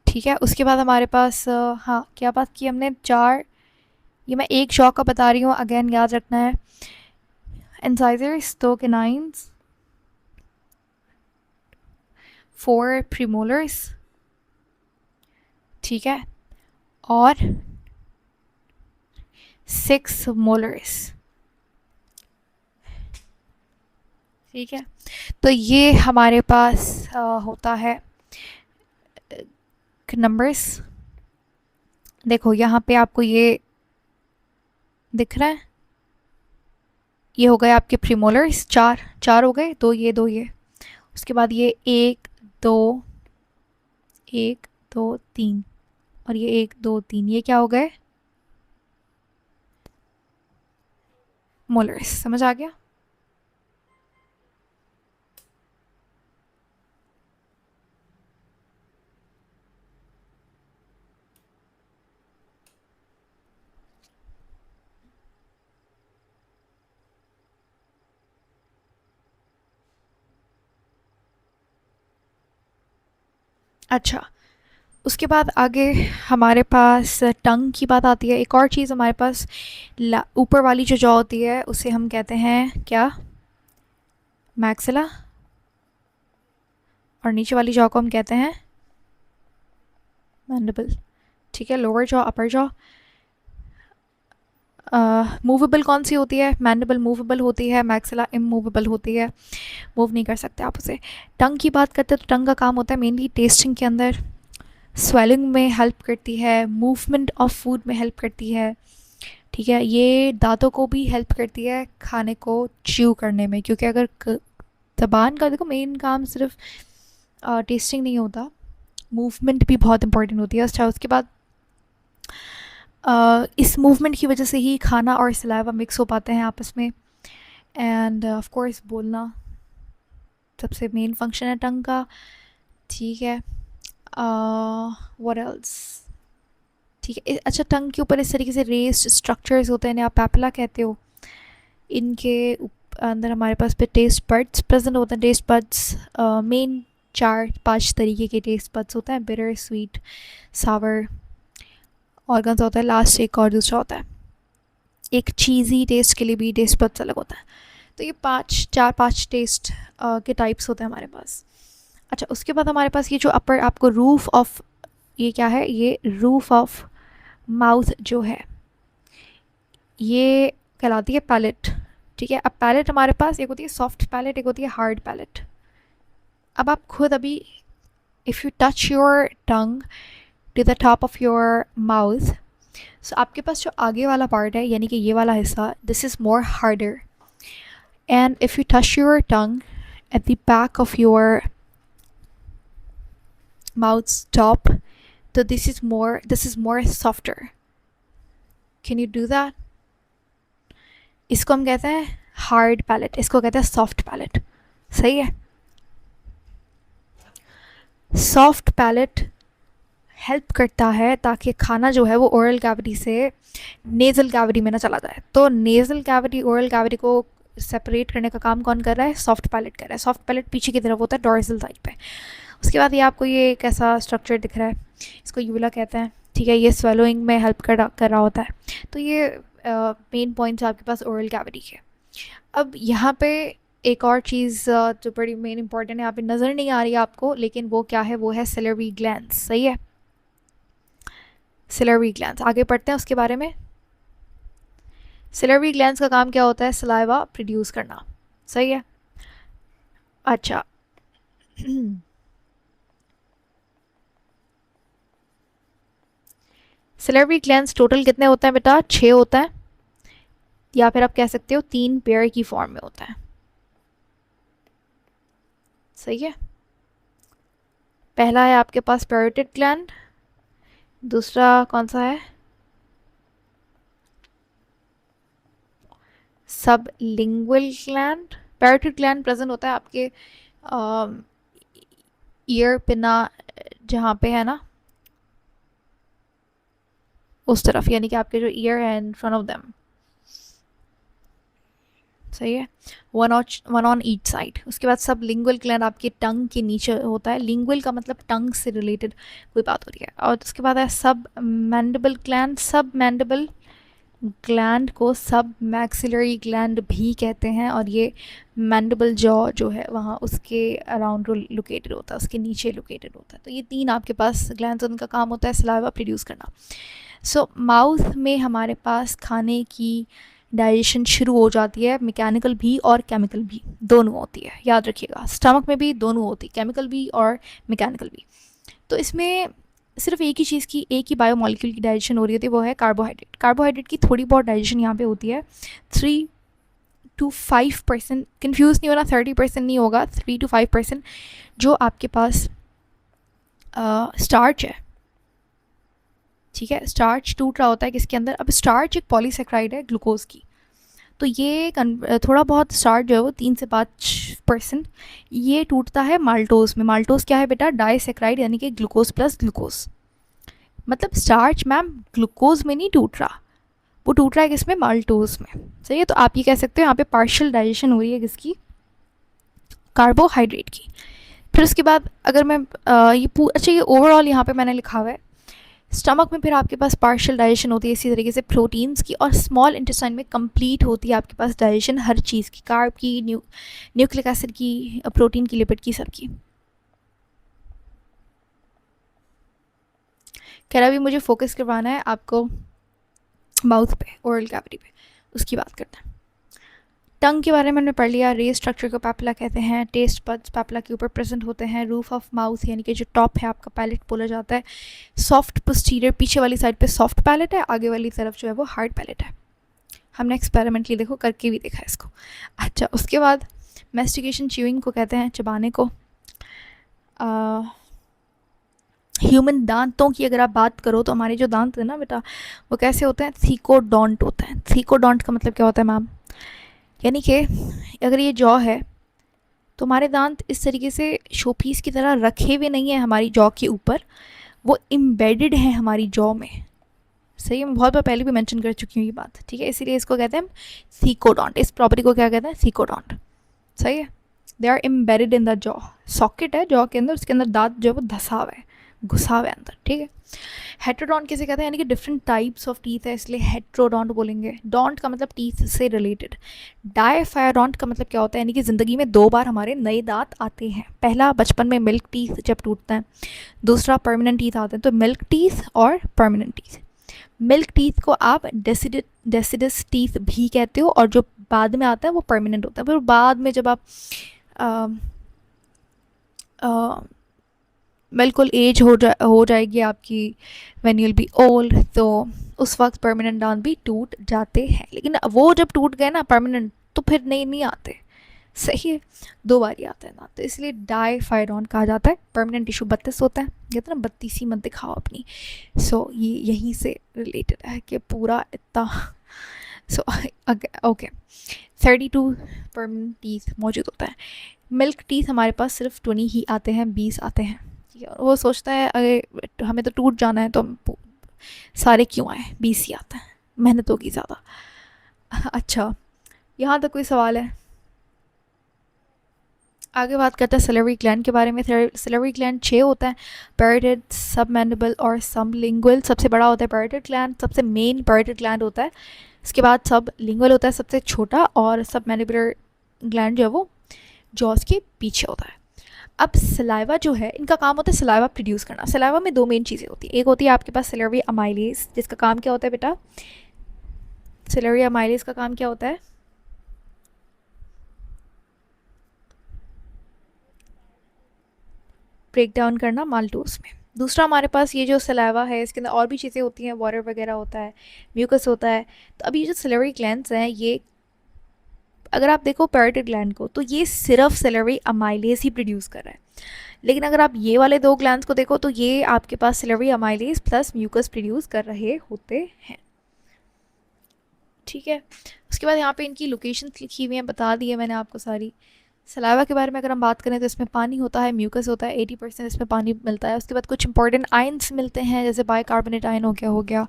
ठीक है, उसके बाद हमारे पास हाँ, क्या बात की हमने, 4। ये मैं एक शॉक का बता रही हूँ, अगेन याद रखना है। इंसाइजर्स 2 किनाइंस, 4 प्रीमोलर्स, ठीक है, और 6 मोलर्स। ठीक है, तो ये हमारे पास होता है नंबर्स। देखो यहाँ पे आपको ये दिख रहा है, ये हो गए आपके प्रीमोलर्स। 4 4 हो गए, 2 ये 2 ये। उसके बाद ये 1 2 1 2 3, और ये 1 2 3, ये क्या हो गए, मोलर्स। समझ आ गया। अच्छा, उसके बाद आगे हमारे पास टंग की बात आती है। एक और चीज़ हमारे पास, ऊपर वाली जो जॉ होती है उसे हम कहते हैं क्या, मैक्सिला। और नीचे वाली जॉ को हम कहते हैं मैंडिबल। ठीक है, लोअर जॉ, अपर जॉ। मूवेबल कौन सी होती है, मैंडिबल मूवेबल होती है, मैक्सिला इमूवेबल होती है, मूव नहीं कर सकते आप उसे। टंग की बात करते हैं तो टंग का काम होता है मेनली टेस्टिंग के अंदर, स्वेलिंग में हेल्प करती है, मूवमेंट ऑफ फूड में हेल्प करती है। ठीक है, ये दांतों को भी हेल्प करती है खाने को च्यू करने में, क्योंकि अगर ज़बान का देखो मेन काम सिर्फ टेस्टिंग नहीं होता, मूवमेंट भी बहुत इंपॉर्टेंट होती है। अच्छा, उसके बाद इस मूवमेंट की वजह से ही खाना और सलाइवा मिक्स हो पाते हैं आपस में। एंड ऑफ कोर्स बोलना सबसे मेन फंक्शन है टंग का। ठीक है, व्हाट एल्स। ठीक है, अच्छा, टंग के ऊपर इस तरीके से रेस्ड स्ट्रक्चर्स होते हैं, इन्हें आप पैपिला कहते हो। इनके अंदर हमारे पास पे टेस्ट बड्स प्रेजेंट होते हैं। टेस्ट बड्स मेन 4-5 तरीके के टेस्ट बड्स होते हैं, बिटर, स्वीट, सावर, ऑर्गन्स होता है, लास्ट एक और दूसरा होता है। एक चीज़ी टेस्ट के लिए भी टेस्ट बड्स अलग होता है। तो ये 4-5 टेस्ट के टाइप्स होते हैं हमारे पास। अच्छा, उसके बाद हमारे पास ये जो अपर आपको रूफ ऑफ, ये क्या है, ये रूफ ऑफ माउथ जो है, ये कहलाती है पैलेट। ठीक है, अब पैलेट हमारे पास एक होती है सॉफ्ट पैलेट, एक होती है हार्ड पैलेट। अब आप खुद अभी, if you touch your tongue to the top of your mouth, so आपके पास जो आगे वाला पार्ट है, यानी कि ये वाला हिस्सा, this is more harder. And if you touch your tongue at the back of your mouth top, तो this is more softer. Can you do that? इसको हम कहते हैं हार्ड पैलेट, इसको कहते हैं सॉफ्ट पैलेट। सही है। सॉफ्ट पैलेट हेल्प करता है ताकि खाना जो है वो ओरल कैविटी से नेज़ल कैविटी में ना चला जाए। तो नेज़ल कैविटी ओरल कैविटी को सेपरेट करने का काम कौन कर रहा है, सॉफ्ट पैलेट कर रहा है। सॉफ्ट पैलेट पीछे की तरफ होता है, डोर्सल साइड पे। उसके बाद ये आपको ये कैसा स्ट्रक्चर दिख रहा है, इसको यूला कहते हैं। ठीक है, ये स्वेलोइंग में हेल्प कर रहा होता है। तो ये मेन पॉइंट्स आपके पास ओरल कैविटी के। अब यहाँ पे एक और चीज़ जो बड़ी मेन इंपॉर्टेंट है, यहाँ पे नज़र नहीं आ रही है आपको, लेकिन वो क्या है, वो है सिलरी ग्लैंड्स। सही है, सिलरी ग्लैंड्स। आगे पढ़ते हैं उसके बारे में। सिलरी ग्लैंड्स का काम क्या होता है, सलाइवा प्रोड्यूस करना। सही है। अच्छा सिलेबरी ग्लैंड्स टोटल कितने होते हैं बेटा? 6 होता है, या फिर आप कह सकते हो 3 पेयर की फॉर्म में होता है। सही है। पहला है आपके पास पैरोटिड ग्लैंड, दूसरा कौन सा है? सब lingual gland. Parotid gland present होता है आपके ईयर पिना जहाँ पे है ना, उस तरफ, यानी कि आपके जो ईयर है इन फ्रंट ऑफ देम। सही है। One on each side. उसके बाद सब लिंगुअल ग्लैंड आपके टंग के नीचे होता है। लिंगुअल का मतलब टंग से रिलेटेड कोई बात हो रही है। और उसके बाद है सब मैंडिबल ग्लैंड। सब मैंडिबल ग्लैंड को सब मैक्सिलरी ग्लैंड भी कहते हैं, और ये मैंडिबल जॉ जो है वहाँ उसके अराउंड लोकेटेड होता है, उसके नीचे लोकेटेड होता है। तो ये 3 आपके पास ग्लैंड, उनका काम होता है सलाइवा प्रोड्यूस करना। सो माउथ में हमारे पास खाने की डाइजेशन शुरू हो जाती है, मैकेनिकल भी और केमिकल भी दोनों होती है, याद रखिएगा। स्टमक में भी दोनों होती है, केमिकल भी और मैकेनिकल भी। तो इसमें सिर्फ एक ही चीज़ की, एक ही बायोमोलिक्यूल की डाइजेशन हो रही होती है, वो है कार्बोहाइड्रेट। कार्बोहाइड्रेट की थोड़ी बहुत डाइजेशन यहाँ पे होती है, 3 to 5%। कन्फ्यूज़ नहीं होना, 30% नहीं होगा, 3 to 5% जो आपके पास स्टार्च है। ठीक है, स्टार्च टूट रहा होता है किसके अंदर? अब स्टार्च एक पॉलीसेक्राइड है ग्लूकोज की, तो ये थोड़ा बहुत स्टार्च जो है वो 3 से 5% ये टूटता है माल्टोज में। माल्टोज क्या है बेटा? डाइसेक्राइड, यानी कि ग्लूकोज प्लस ग्लूकोज। मतलब स्टार्च मैम ग्लूकोज में नहीं टूट रहा, वो टूट रहा है किसमें? माल्टोज में। सही है। तो आप ये कह सकते हो यहाँ पे पार्शियल डाइजेशन हो रही है किसकी? कार्बोहाइड्रेट की। फिर उसके बाद अगर मैं अच्छा ये ओवरऑल यहाँ पे मैंने लिखा हुआ है। स्टमक में फिर आपके पास पार्शियल डाइजेशन होती है इसी तरीके से प्रोटीन्स की, और स्मॉल इंटेस्टाइन में कंप्लीट होती है आपके पास डाइजेशन हर चीज़ की, कार्ब की, न्यूक्लिक एसिड की, प्रोटीन की, लिपिड की, सबकी। कह रहा भी मुझे फोकस करवाना है आपको माउथ पे, ओरल कैविटी पे, उसकी बात करते हैं। टंग के बारे में हमने पढ़ लिया। रेज स्ट्रक्चर को पैपिला कहते हैं। टेस्ट बड्स पैपिला के ऊपर प्रेजेंट होते हैं। रूफ ऑफ माउथ यानी कि जो टॉप है आपका पैलेट बोला जाता है। सॉफ्ट पोस्टीरियर, पीछे वाली साइड पे सॉफ्ट पैलेट है, आगे वाली तरफ जो है वो हार्ड पैलेट है। हमने एक्सपेरिमेंटली देखो करके भी देखा है इसको। अच्छा, उसके बाद मेस्टिकेशन च्यूइंग को कहते हैं, चबाने को। ह्यूमन दांतों की अगर आप बात करो तो हमारे जो दांत है ना बेटा, वो कैसे होते हैं? थीकोडोंट होते हैं। थीकोडोंट का मतलब क्या होता है मैम? यानी कि अगर ये जॉ है तो हमारे दांत इस तरीके से शोपीस की तरह रखे हुए नहीं है हमारी जॉ के ऊपर, वो इम्बेडेड है हमारी जॉ में। सही है, मैं बहुत बार पहले भी मेंशन कर चुकी हूँ ये बात। ठीक है, इसीलिए इसको कहते हैं थीकोडोंट। इस प्रॉपर्टी को क्या कहते हैं? थीकोडोंट। सही है। They are embedded in the jaw. Socket है जॉ के अंदर, उसके अंदर दांत जो है वो धसा हुआ है, घुसा हुआ है अंदर। ठीक है। हेट्रोडोंट किसे कहते हैं? यानी कि डिफरेंट टाइप्स ऑफ टीथ है, इसलिए हेट्रोडोंट बोलेंगे। डोंट का मतलब टीथ से रिलेटेड। डायफायरोडोंट का मतलब क्या होता है? यानी कि ज़िंदगी में 2 बार हमारे नए दांत आते हैं। पहला बचपन में मिल्क टीथ जब टूटता है, दूसरा परमानेंट टीथ आते हैं। तो मिल्क टीथ और परमानेंट टीथ। मिल्क टीथ को आप डेसिडस टीथ भी कहते हो, और जो बाद में आता है वो परमानेंट होता है। फिर बाद में जब आप बिल्कुल एज हो जाएगी आपकी, when you will be old, तो उस वक्त परमानेंट दांत भी टूट जाते हैं। लेकिन वो जब टूट गए ना परमानेंट, तो फिर नए नहीं आते। सही है, 2 बार ही आता है दांत, तो इसलिए डायफायरोन कहा जाता है। परमानेंट टिश्यू 32 होता है, कहते हैं ना 32 मत दिखाओ अपनी। सो ये यहीं से रिलेटेड है कि पूरा इतना। सो ओके, 32 परमानेंट टीथ मौजूद होता है। मिल्क टीथ हमारे पास सिर्फ 20 ही आते हैं, 20 आते हैं। ठीक है, वो सोचता है अरे हमें तो टूट जाना है तो हम सारे क्यों आए, 20 ही आता है, मेहनत होगी ज़्यादा। अच्छा, यहाँ तक कोई सवाल है? आगे बात करते हैं सिलेवरी ग्लैंड के बारे में। सिलेवरी ग्लैंड 6 होता है, पैरोटिड, सबमैंडिबल और सबलिंगुअल। सबसे बड़ा होता है पैरोटिड ग्लैंड, सबसे मेन पैरोटिड ग्लैंड होता है। इसके बाद सब लिंगुअल होता है सबसे छोटा, और सबमैंडिबुलर ग्लैंड जो है वो जॉस के पीछे होता है। अब सलाइवा जो है, इनका काम होता है सलाइवा प्रोड्यूस करना। सलाइवा में 2 मेन चीज़ें होती हैं। एक होती है आपके पास सिलेवरी अमाइलेज, जिसका काम क्या होता है बेटा? सिलेवरी अमाइलेज का काम क्या होता है? ब्रेक डाउन करना माल्टोस में। दूसरा हमारे पास ये जो सलाइवा है इसके अंदर और भी चीज़ें होती हैं, वाटर वगैरह होता है, म्यूकस होता है। तो अब ये जो सिलेवरी ग्लैंड्स हैं, ये अगर आप देखो पैरोटिड ग्लैंड को तो ये सिर्फ सिलेवरी अमाइलेज ही प्रोड्यूस कर रहा है, लेकिन अगर आप ये वाले दो ग्लैंड्स को देखो तो ये आपके पास salivary amylase plus mucus produce कर रहे होते हैं। ठीक है, उसके बाद यहाँ पे इनकी लोकेशंस लिखी हुई हैं, बता दी है मैंने आपको सारी। सलाइवा के बारे में अगर हम बात करें तो इसमें पानी होता है, म्यूकस होता है, 80% इसमें पानी मिलता है। उसके बाद कुछ इंपॉर्टेंट आयन्स मिलते हैं, जैसे बाइकार्बोनेट आयन हो गया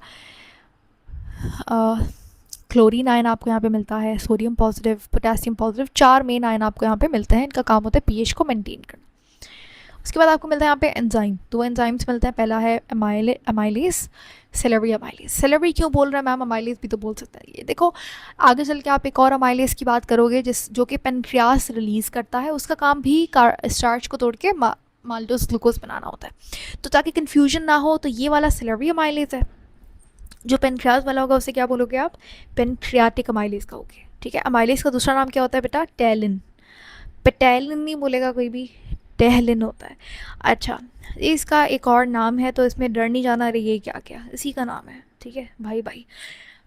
क्लोरीन आयन आपको यहाँ पे मिलता है, sodium positive, potassium positive, 4 main ion आपको यहाँ पे मिलते हैं। इनका काम होता है पीएच को मेंटेन करना। उसके बाद आपको मिलता है यहाँ पे एंजाइम, 2 एंजाइम्स मिलते हैं। पहला है अमाइलेज, सिलेवरी अमाइलेज। सिलेवरी क्यों बोल रहा है मैम, अमाइलेज भी तो बोल सकता है। ये देखो आगे चल के आप एक और अमाइलेज की बात करोगे जो कि पेनक्रियास रिलीज करता है, उसका काम भी स्टार्च को तोड़ के माल्टोस ग्लूकोज बनाना होता है। तो ताकि कन्फ्यूजन ना हो, तो ये वाला सिलेवरी अमाइलेज है, जो पेनक्रियास वाला होगा उसे क्या बोलोगे आप, पेनक्रियाटिक अमाइलेज कहोगे। ठीक है, अमाइलेज का दूसरा नाम क्या होता है बेटा, टैलिन। पेटैलिन नहीं बोलेगा कोई भी, टैलिन होता है। अच्छा, इसका एक और नाम है, तो इसमें डर नहीं जाना, रही ये क्या क्या इसी का नाम है। ठीक है भाई भाई।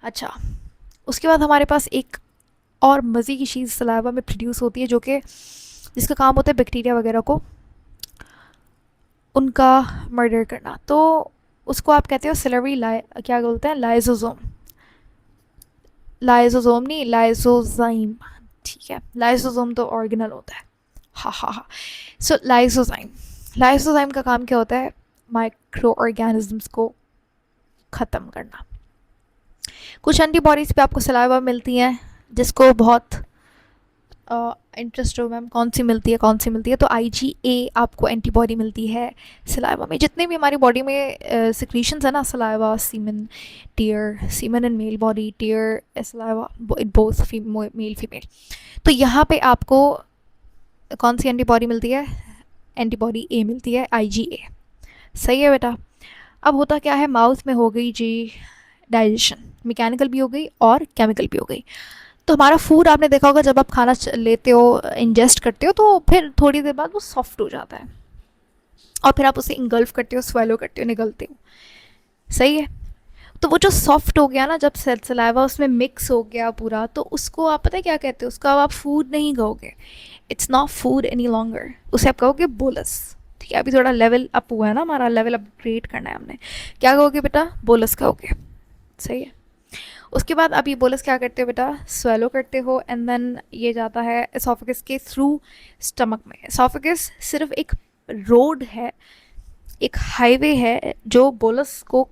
अच्छा, उसके बाद हमारे पास एक और मज़े की चीज़ सलाइवा में प्रोड्यूस होती है, जो कि जिसका काम होता है बैक्टीरिया वगैरह को उनका मर्डर करना। तो उसको आप कहते हो सिलेवरी क्या बोलते हैं, लाइजोसोम। लाइजोसोम नहीं, लाइजोजाइम। ठीक है, लाइजोसोम तो ऑर्गेनल होता है। हाँ हाँ हाँ। सो लाइजोजाइम, लाइजोजाइम का काम क्या होता है, माइक्रो ऑर्गेनिजम्स को ख़त्म करना। कुछ एंटीबॉडीज़ पे आपको सलाइवा मिलती हैं, जिसको बहुत इंटरेस्ट हो मैम कौन सी मिलती है, तो IgA आपको एंटीबॉडी मिलती है सलाइवा में। जितने भी हमारी बॉडी में सिक्रीशंस है ना, saliva, semen, tear, semen in male body, tear, saliva both male female. तो यहाँ पे आपको कौन सी एंटीबॉडी मिलती है, एंटीबॉडी A मिलती है, IgA। सही है बेटा। अब होता क्या है, माउथ में हो गई जी डाइजेशन, मैकेनिकल भी हो गई और केमिकल भी हो गई। तो हमारा फूड आपने देखा होगा, जब आप खाना लेते हो, इंजेस्ट करते हो, तो फिर थोड़ी देर बाद वो सॉफ्ट हो जाता है और फिर आप उसे इंगल्फ करते हो, स्वेलो करते हो, निगलते हो। सही है। तो वो जो सॉफ्ट हो गया ना, जब सलाइवा उसमें मिक्स हो गया पूरा, तो उसको आप पता है क्या कहते हो, उसका आप फूड नहीं कहोगे, it's not food any longer, उसे आप कहोगे बोलस। ठीक है, अभी थोड़ा लेवल अप हुआ है ना हमारा, लेवल अपग्रेड करना है हमने। क्या कहोगे बेटा, बोलस कहोगे। सही है। उसके बाद आप ये बोलस क्या करते हो बेटा, स्वेलो करते हो, एंड देन ये जाता है एसोफेगस के थ्रू स्टमक में। एसोफेगस सिर्फ एक रोड है, एक हाईवे है, जो बोलस को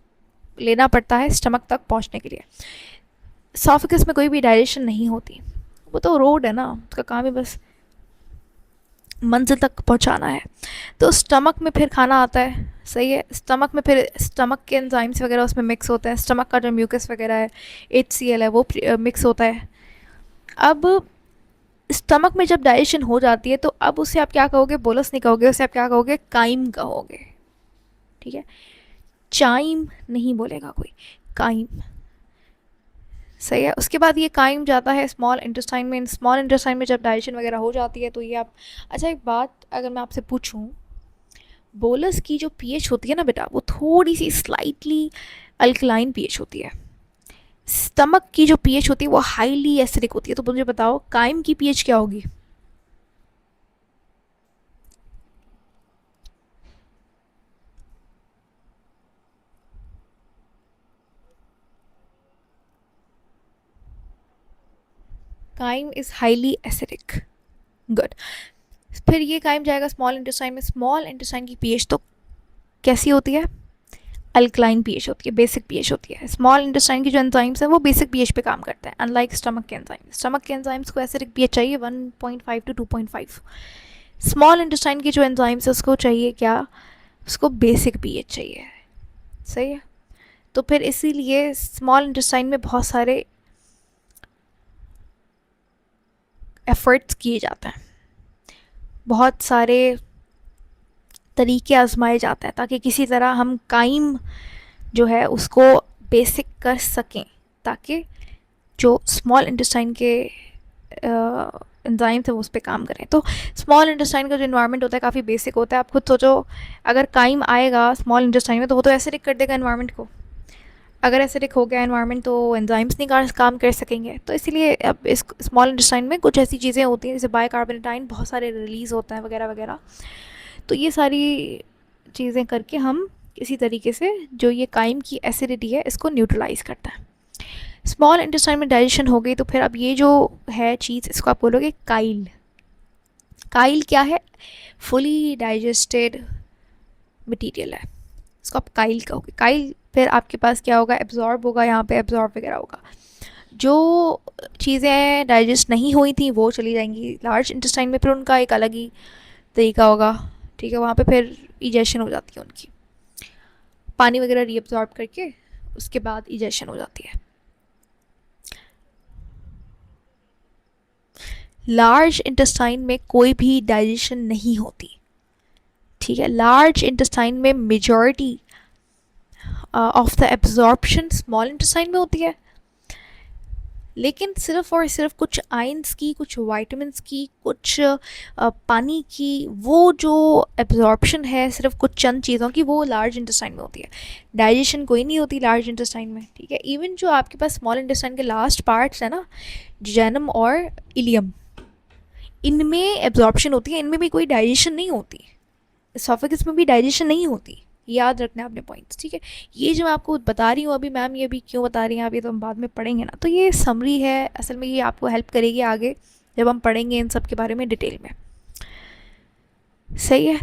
लेना पड़ता है स्टमक तक पहुंचने के लिए। एसोफेगस में कोई भी डाइजेशन नहीं होती, वो तो रोड है ना, उसका काम ही बस मंजिल तक पहुंचाना है। तो स्टमक में फिर खाना आता है। सही है। स्टमक में फिर स्टमक के एंजाइम्स वगैरह उसमें मिक्स होते हैं, स्टमक का जो म्यूकस वगैरह है, HCl है, वो मिक्स होता है। अब स्टमक में जब डाइजेशन हो जाती है, तो अब उसे आप क्या कहोगे, बोलस नहीं कहोगे, उसे आप क्या कहोगे, काइम कहोगे। ठीक है, चाइम नहीं बोलेगा कोई, काइम। सही है। उसके बाद ये काइम जाता है स्मॉल इंटेस्टाइन में। स्मॉल इंटेस्टाइन में जब डाइजेशन वगैरह हो जाती है, तो ये आप, अच्छा एक बात अगर मैं आपसे पूछूं, बोलस की जो पीएच होती है ना बेटा, वो थोड़ी सी स्लाइटली अल्कलाइन पीएच होती है। स्टमक की जो पीएच होती है वो हाईली एसिडिक होती है। तो मुझे बताओ काइम की पीएच क्या होगी, chyme is highly acidic. Good. फिर ये काइम जाएगा स्मॉल इंटेस्टाइन में। स्मॉल इंटेस्टाइन की पीएच तो कैसी होती है, अल्कलाइन पीएच होती है, बेसिक पीएच होती है। स्मॉल इंटेस्टाइन की जो एंजाइम्स हैं वो बेसिक पीएच पे काम करते हैं, अनलाइक स्टमक के एंजाइम्स। स्टमक के एंजाइम्स को एसिडिक पीएच चाहिए 1.5 to 2.5। स्मॉल इंटेस्टाइन की जो एंजाइम्स है उसको चाहिए क्या, उसको बेसिक पीएच चाहिए। सही है। तो फिर इसीलिए स्मॉल इंटेस्टाइन में बहुत सारे एफर्ट्स किए जाते हैं, बहुत सारे तरीके आजमाए जाते हैं, ताकि किसी तरह हम काइम जो है उसको बेसिक कर सकें, ताकि जो स्मॉल इंटेस्टाइन के एंजाइम्स है वो उस पर काम करें। तो स्मॉल इंटेस्टाइन का जो इन्वायरमेंट होता है काफ़ी बेसिक होता है। आप खुद सोचो, अगर काइम आएगा स्मॉल इंटेस्टाइन में तो वो तो एसिडिक कर देगा एनवायरनमेंट को। अगर एसिडिक हो गया एनवायरनमेंट तो एंजाइम्स नहीं काम कर सकेंगे। तो इसीलिए अब इस स्मॉल इंटेस्टाइन में कुछ ऐसी चीज़ें होती हैं जैसे बाइकार्बोनेटाइन बहुत सारे रिलीज़ होता है वगैरह वगैरह। तो ये सारी चीज़ें करके हम इसी तरीके से जो ये काइम की एसिडिटी है इसको न्यूट्रलाइज करता है। स्मॉल इंटेस्टाइन में डाइजेशन हो गई तो फिर अब ये जो है चीज़ इसको आप बोलोगे काइल। काइल क्या है? फुली डाइजेस्टेड मटेरियल है, इसको आप काइल कहोगे। काइल फिर आपके पास क्या होगा? एब्जॉर्ब होगा, यहाँ पे एब्जॉर्ब वगैरह होगा। जो चीज़ें डाइजेस्ट नहीं हुई थी वो चली जाएंगी लार्ज इंटेस्टाइन में, फिर उनका एक अलग ही तरीका होगा, ठीक है। वहाँ पे फिर इजेशन हो जाती है उनकी, पानी वगैरह रीअब्जॉर्ब करके उसके बाद इजेशन हो जाती है। लार्ज इंटेस्टाइन में कोई भी डाइजेशन नहीं होती, ठीक है। लार्ज इंटेस्टाइन में majority of the absorption small intestine में होती है, लेकिन सिर्फ और सिर्फ कुछ आयंस की, कुछ वाइटामिन्स की, कुछ पानी की, वो जो एब्जॉर्प्शन है सिर्फ कुछ चंद चीज़ों की वो लार्ज इंटेस्टाइन में होती है। डाइजेशन कोई नहीं होती लार्ज इंटेस्टाइन में, ठीक है। इवन जो आपके पास स्मॉल इंटेस्टाइन के लास्ट पार्ट्स है ना, जेनम और इलियम, इनमें एब्जॉर्प्शन होती है, इनमें भी कोई डाइजेशन नहीं होती। एसोफेगस में भी डाइजेशन नहीं होती, याद रखना अपने पॉइंट्स, ठीक है। ये जो मैं आपको बता रही हूँ अभी, मैम ये भी क्यों बता रही हैं आप, ये तो हम बाद में पढ़ेंगे ना। तो ये समरी है, असल में ये आपको हेल्प करेगी आगे जब हम पढ़ेंगे इन सब के बारे में डिटेल में, सही है।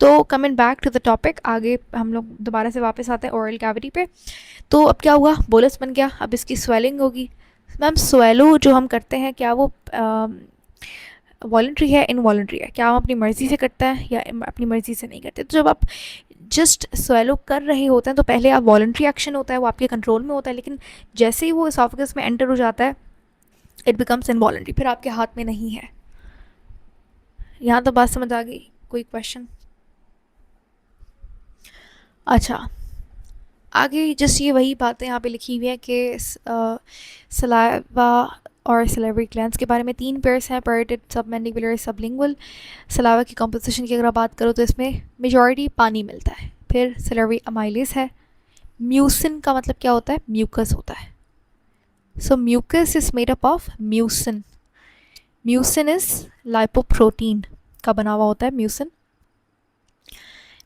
तो coming back to the topic, आगे हम लोग दोबारा से वापस आते हैं ओरल कैविटी पे। तो अब क्या हुआ? बोलस बन गया, अब इसकी स्वेलिंग होगी। मैम स्वेलो जो हम करते हैं क्या वो वॉलंट्री है, इनवॉलंट्री है? क्या हम अपनी मर्ज़ी से करते हैं या अपनी मर्ज़ी से नहीं करते? तो जब आप जस्ट स्वेलो कर रहे होते हैं तो पहले आप वॉलंट्री एक्शन होता है, वो आपके कंट्रोल में होता है, लेकिन जैसे ही वो एसोफेगस में एंटर हो जाता है इट बिकम्स इनवॉलंट्री, फिर आपके हाथ में नहीं है। यहाँ तो बात समझ आ गई? कोई क्वेश्चन? अच्छा, आगे जस्ट ये वही बातें यहाँ पे लिखी हुई है कि सलाइवा और सलेवरी ग्लैंड्स के बारे में 3 पेयर्स हैं, पैरेटिड, सबमैंडिबुलर, सबलिंगुअल। सलाइवा की कंपोजिशन की अगर आप बात करो तो इसमें मेजॉरिटी पानी मिलता है। फिर सलेवरी अमाइलेज है। म्यूसिन का मतलब क्या होता है? म्यूकस होता है। So mucus is made up of mucin. Mucin is lipoprotein का बना हुआ होता है म्यूसिन।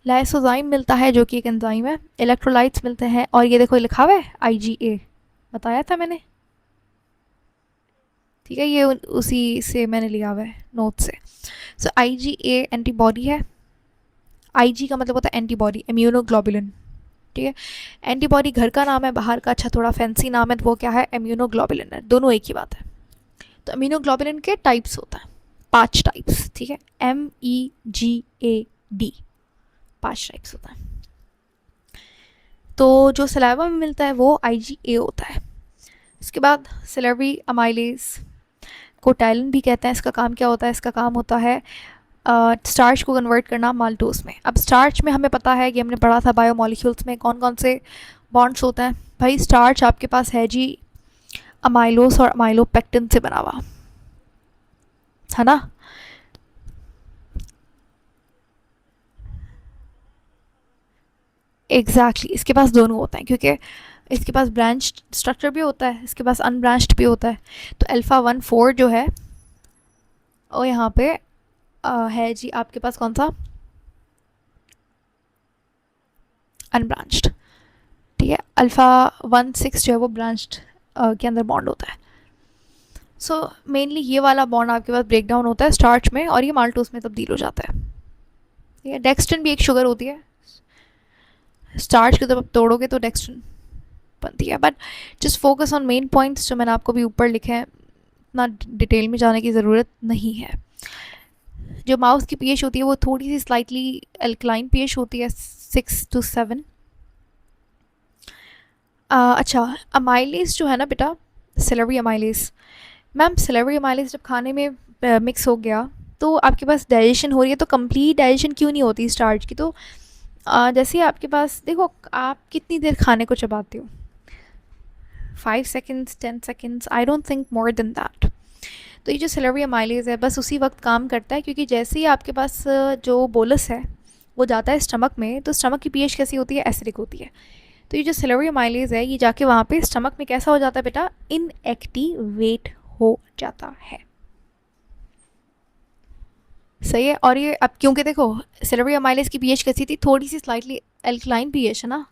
लाइसोजाइम मिलता है जो कि एक एंजाइम है। इलेक्ट्रोलाइट्स मिलते हैं, और ये देखो लिखा हुआ है IgA, बताया था मैंने, ठीक है। ये उसी से मैंने लिया हुआ है नोट से। सो IgA एंटीबॉडी है। IG का मतलब होता है एंटीबॉडी, इम्यूनोग्लोबुलिन, ठीक है। एंटीबॉडी घर का नाम है, बाहर का अच्छा थोड़ा फैंसी नाम है, तो वो क्या है? इम्यूनोग्लोबुलिन है। दोनों एक ही बात है। तो इम्यूनोग्लोबुलिन के टाइप्स होता है 5 टाइप्स, ठीक है। MEGAD 5 टाइप्स होता है। तो जो सलाइवा में मिलता है वो IgA होता है। इसके बाद सलेवरी अमाइलेज को टाइलिन भी कहते हैं। इसका काम क्या होता है? इसका काम होता है स्टार्च को कन्वर्ट करना माल्टोस में। अब स्टार्च में हमें पता है कि हमने पढ़ा था बायोमोलिक्यूल्स में कौन कौन से बॉन्ड्स होते हैं। भाई स्टार्च आपके पास है जी अमाइलोस और अमाइलोपेक्टिन से बना हुआ, है ना। एग्जैक्टली इसके पास दोनों होते हैं, क्योंकि इसके पास ब्रांच स्ट्रक्चर भी होता है, इसके पास अनब्रांच्ड भी होता है। तो अल्फ़ा 1,4 जो है और यहाँ पे है जी आपके पास कौन सा? अनब्रांच्ड, ठीक है। अल्फ़ा 1,6 जो है वो ब्रांच्ड के अंदर बॉन्ड होता है। सो मेनली ये वाला बॉन्ड आपके पास ब्रेक डाउन होता है स्टार्च में और ये माल्टोस में तब्दील हो जाता है, ठीक है। डेक्स्ट्रिन भी एक शुगर होती है, स्टार्च को जब आप तोड़ोगे तो डेक्स्ट्रिन बनती है। But just focus on main points जो मैंने आपको भी ऊपर लिखे हैं, इतना डिटेल में जाने की ज़रूरत नहीं है। जो माउस की पीएच होती है वो थोड़ी सी स्लाइटली एल्कलाइन पीएच होती है, 6 to 7। अच्छा, अमाइलेज जो है ना बेटा, salary amylase. Ma'am salary amylase जब खाने में मिक्स हो गया तो आपके पास डाइजेशन हो रही है, तो कंप्लीट डाइजेशन क्यों नहीं होती स्टार्च की? तो जैसे आपके पास देखो, आप कितनी देर खाने को चबाते हो? 5 seconds, 10 seconds, I don't think more than that. तो ये जो सिलेबरी अमाइलेज है बस उसी वक्त काम करता है, क्योंकि जैसे ही आपके पास जो बोलस है वो जाता है स्टमक में, तो स्टमक की पीएच कैसी होती है, एसिडिक होती है। तो ये जो सिलेबरी अमाइलेज है ये जाके वहाँ पे स्टमक में कैसा हो जाता है बेटा, इनएक्टिवेट हो जाता है। सही है। और ये अब क्योंकि देखो सिलेबरी अमाइलेज की पीएच कैसी थी, थोड़ी सी स्लाइटली एल्कलाइन पीएच है ना,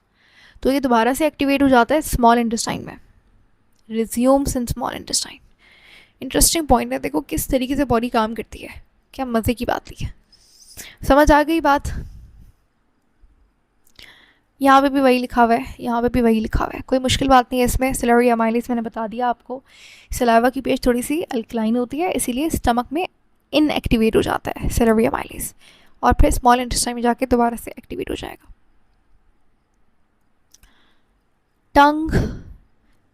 तो ये दोबारा से एक्टिवेट हो जाता है स्मॉल इंटेस्टाइन में, resumes in small intestine. Interesting point है, देखो किस तरीके से बॉडी काम करती है, क्या मज़े की बात ली है। समझ आ गई बात। यहाँ पे भी वही लिखा हुआ है, यहाँ पे भी वही लिखा हुआ है, कोई मुश्किल बात नहीं है इसमें। सिलेबरी अमाइलेज मैंने बता दिया आपको, सलाइवा की पीएच थोड़ी सी अल्कलाइन होती है, इसीलिए स्टमक में इनएक्टिवेट हो जाता है सिलेबरी अमाइलेज, और फिर स्मॉल इंटेस्टाइन में जाके दोबारा से एक्टिवेट हो जाएगा। टंग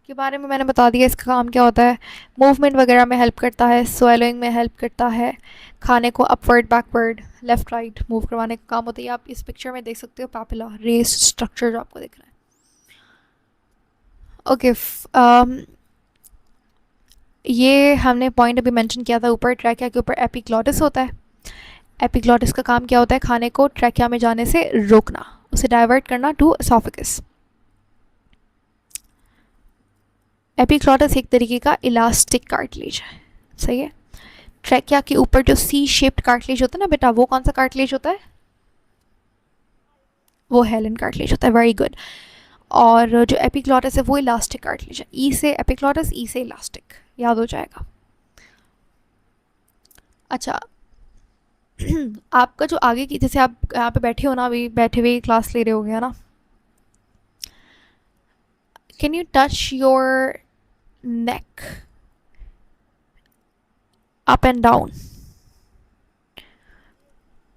के बारे में मैंने बता दिया, इसका काम क्या होता है, मूवमेंट वगैरह में हेल्प करता है, स्वेलिंग में हेल्प करता है, खाने को upward backward left right move करवाने का काम होता है। आप इस पिक्चर में देख सकते हो पैपिला रेस स्ट्रक्चर जो आपको दिख रहा है। ओके ये हमने पॉइंट अभी मेंशन किया था ऊपर, ट्रैकिया के ऊपर एपिग्लॉटिस होता है। एपिग्लॉटिस का काम क्या होता है, खाने को ट्रैकिया में जाने से रोकना, उसे डाइवर्ट करना टू एसोफेगस। एपिग्लॉटिस एक तरीके का इलास्टिक कार्टिलेज है, सही है। ट्रैकिया के ऊपर जो सी शेप्ड कार्टिलेज होता है ना बेटा, वो कौन सा कार्टिलेज होता है, वो हेलन कार्टिलेज होता है, वेरी गुड। और जो एपिग्लॉटिस है वो इलास्टिक कार्टिलेज है, ई से एपिग्लॉटिस, ई से इलास्टिक, याद हो जाएगा। अच्छा आपका जो आगे की, जैसे आप यहाँ पे बैठे हो ना, अभी बैठे हुए क्लास ले रहे हो गया ना, can you touch your neck up and down.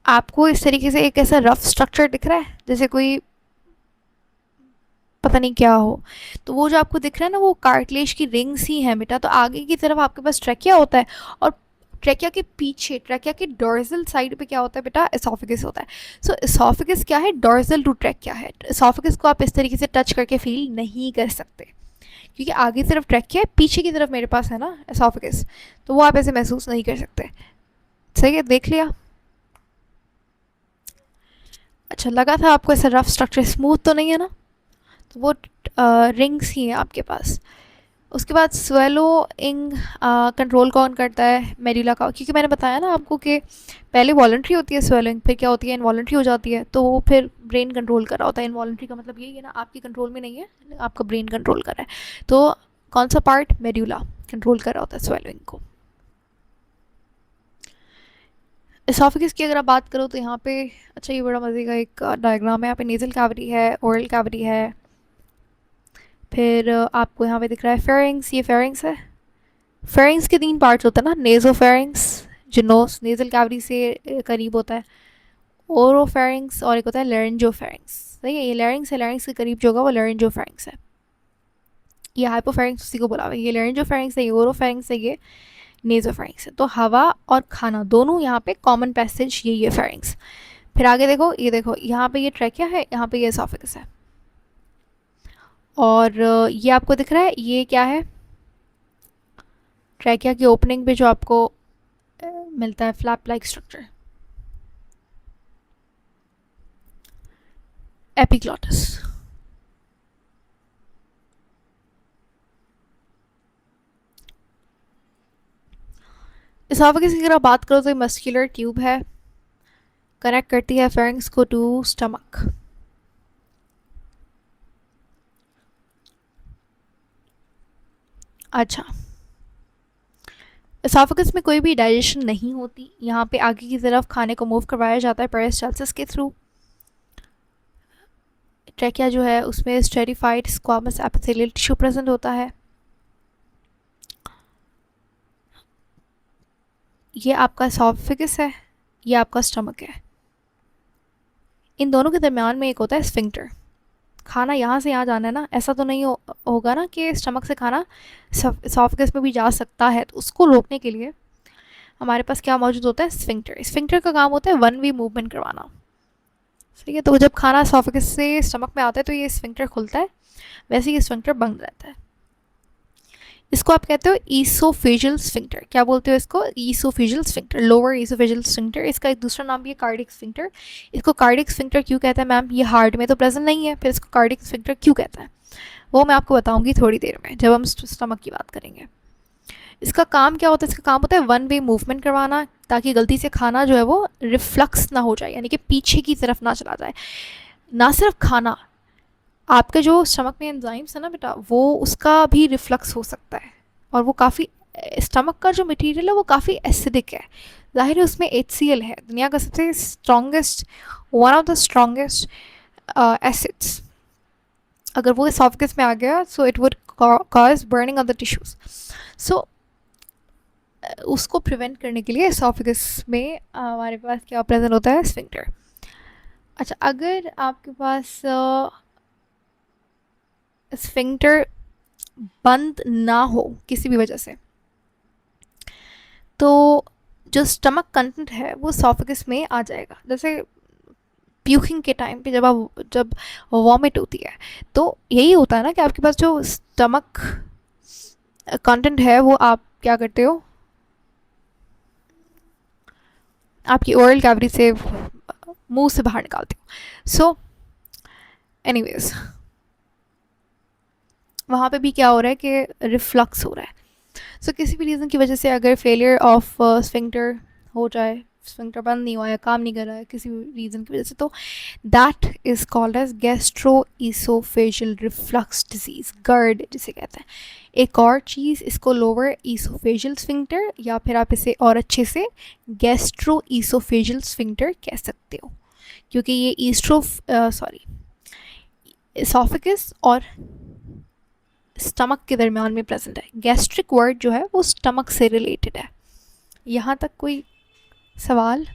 आपको इस तरीके से एक ऐसा रफ स्ट्रक्चर दिख रहा है जैसे कोई पता नहीं क्या हो, तो वो जो आपको दिख रहा है ना वो कार्टिलेज की रिंग्स ही हैं बेटा। तो आगे की तरफ आपके पास ट्रैकिया होता है, और ट्रैकिया के पीछे ट्रैकिया के डॉर्सल साइड पे क्या होता है बेटा, एसोफेगस होता है। सो एसोफेगस क्या है, डॉर्सल टू ट्रैकिया है। एसोफेगस को आप इस तरीके से टच करके फील नहीं कर सकते, क्योंकि आगे की तरफ ट्रैकिया है, पीछे की तरफ मेरे पास है ना एसोफेगस, तो वो आप ऐसे महसूस नहीं कर सकते। सही है, देख लिया। अच्छा लगा था आपको ऐसा रफ स्ट्रक्चर, स्मूथ तो नहीं है ना, तो वो रिंग्स ही हैं आपके पास। उसके बाद स्वेलोइंग कंट्रोल कौन करता है, मेडुला का, क्योंकि मैंने बताया ना आपको कि पहले वॉलंटरी होती है स्वेलिंग, फिर क्या होती है, इनवॉलंटरी हो जाती है, तो वो फिर ब्रेन कंट्रोल कर रहा होता है। इनवॉलंटरी का मतलब यही है ना, आपकी कंट्रोल में नहीं है, आपका ब्रेन कंट्रोल कर रहा है। तो कौन सा पार्ट, मेडुला कंट्रोल कर रहा होता है स्वेलिंग को। एसोफेगस की अगर आप बात करो तो यहाँ पे, अच्छा ये बड़ा मज़े का एक डायग्राम है, यहाँ पे नेज़ल कैविटी है, ओरल कैविटी है, फिर आपको यहाँ पे दिख रहा है फेरिंग्स, ये फेरिंग्स है। फेरिंग्स के 3 पार्ट्स होते हैं ना, नेज़ोफेरिंग्स जो नोस नेज़ल कैविटी से करीब होता है, ओरोफेरिंग्स, और एक होता है लेरेंजोफेरिंग्स। सही है, ये लेरिंग्स है, लेरिंग्स के करीब जो होगा वो लेरेंजोफेरिंग्स है। ये हाइपोफेरिंग्स उसी को बोला हुआ है, ये लेरेंजोफेरिंग्स है, ये ओरोफेरिंग्स है, ये नेज़ोफेरिंग्स है। तो हवा और खाना दोनों यहाँ पे कॉमन पैसेज, ये फेरिंग्स। फिर आगे देखो, ये देखो यहाँ पे ये ट्रैकिया है, यहाँ पे ये एसोफेगस है, और ये आपको दिख रहा है ये क्या है, ट्रैकिया की ओपनिंग पे जो आपको मिलता है flap like structure, epiglottis. Oesophagus की अगर आप बात करो तो ये मस्कुलर ट्यूब है, कनेक्ट करती है फेरिंग्स को टू स्टमक। अच्छा एसोफेगस में कोई भी डाइजेशन नहीं होती, यहाँ पे आगे की तरफ खाने को मूव करवाया जाता है पेरिस्टालसिस के थ्रू। ट्रैकिया जो है उसमें esterified squamous epithelial tissue present होता है। ये आपका एसोफेगस है, ये आपका स्टमक है, इन दोनों के दरमियान में एक होता है स्फिंक्टर। खाना यहाँ से यहाँ जाना है ना, ऐसा तो नहीं होगा ना कि स्टमक से खाना एसोफेगस में भी जा सकता है, तो उसको रोकने के लिए हमारे पास क्या मौजूद होता है, स्फिंक्टर। स्फिंक्टर का काम होता है वन वे मूवमेंट करवाना। ठीक है, तो जब खाना एसोफेगस से स्टमक में आता है तो ये स्फिंक्टर खुलता है, वैसे ही स्फिंक्टर बंद रहता है। इसको आप कहते हो ईसोफेजियल स्फिंक्टर। क्या बोलते हो इसको? Oesophageal sphincter, lower oesophageal sphincter. इसका एक दूसरा नाम भी है कार्डिक स्फिंक्टर। इसको कार्डिक स्फिंक्टर क्यों कहता है मैम? ये हार्ट में तो प्रेजेंट नहीं है, फिर इसको कार्डिक स्फिंक्टर क्यों कहता है वो मैं आपको बताऊंगी थोड़ी देर में, जब हम स्टमक की बात करेंगे। इसका काम क्या होता है? इसका काम होता है वन वे मूवमेंट करवाना, ताकि गलती से खाना जो है वो रिफ्लक्स ना हो जाए, यानी कि पीछे की तरफ ना चला जाए। ना सिर्फ खाना, आपके जो स्टमक में एंजाइम्स है ना बेटा, वो उसका भी रिफ्लक्स हो सकता है। और वो काफ़ी, स्टमक का जो मटेरियल है वो काफ़ी एसिडिक है। ज़ाहिर है उसमें HCl है, दुनिया का सबसे strongest, one of the strongest acids. अगर वो एसोफेगस में आ गया so it would cause burning of the tissues. So उसको प्रिवेंट करने के लिए एसोफेगस में हमारे पास क्या प्रेजेंट होता है? स्फिंक्टर। अच्छा, अगर आपके पास स्फिंक्टर बंद ना हो किसी भी वजह से, तो जो स्टमक कंटेंट है वो एसोफेगस में आ जाएगा। जैसे प्यूकिंग के टाइम पे जब वॉमिट होती है, तो यही होता है ना कि आपके पास जो स्टमक कंटेंट है वो आप क्या करते हो, आपकी ओरल कैविटी से मुंह से बाहर निकालते हो। सो एनीवेज, वहाँ पे भी क्या हो रहा है कि रिफ्लक्स हो रहा है। सो किसी भी रीज़न की वजह से अगर फेलियर ऑफ स्फिंक्टर हो जाए, स्फिंक्टर बंद नहीं हुआ है, काम नहीं कर रहा है किसी भी रीज़न की वजह से, तो that is called as gastro esophageal reflux disease, GERD जिसे कहते हैं। एक और चीज़, इसको लोअर ईसोफेजियल स्फिंक्टर या फिर आप इसे और अच्छे से गैस्ट्रो ईसोफेजियल स्फिंक्टर कह सकते हो, क्योंकि ये एसोफेगस और स्टमक के दरमियान में प्रेजेंट है। गैस्ट्रिक वर्ड जो है वो स्टमक से रिलेटेड है। यहाँ तक कोई सवाल?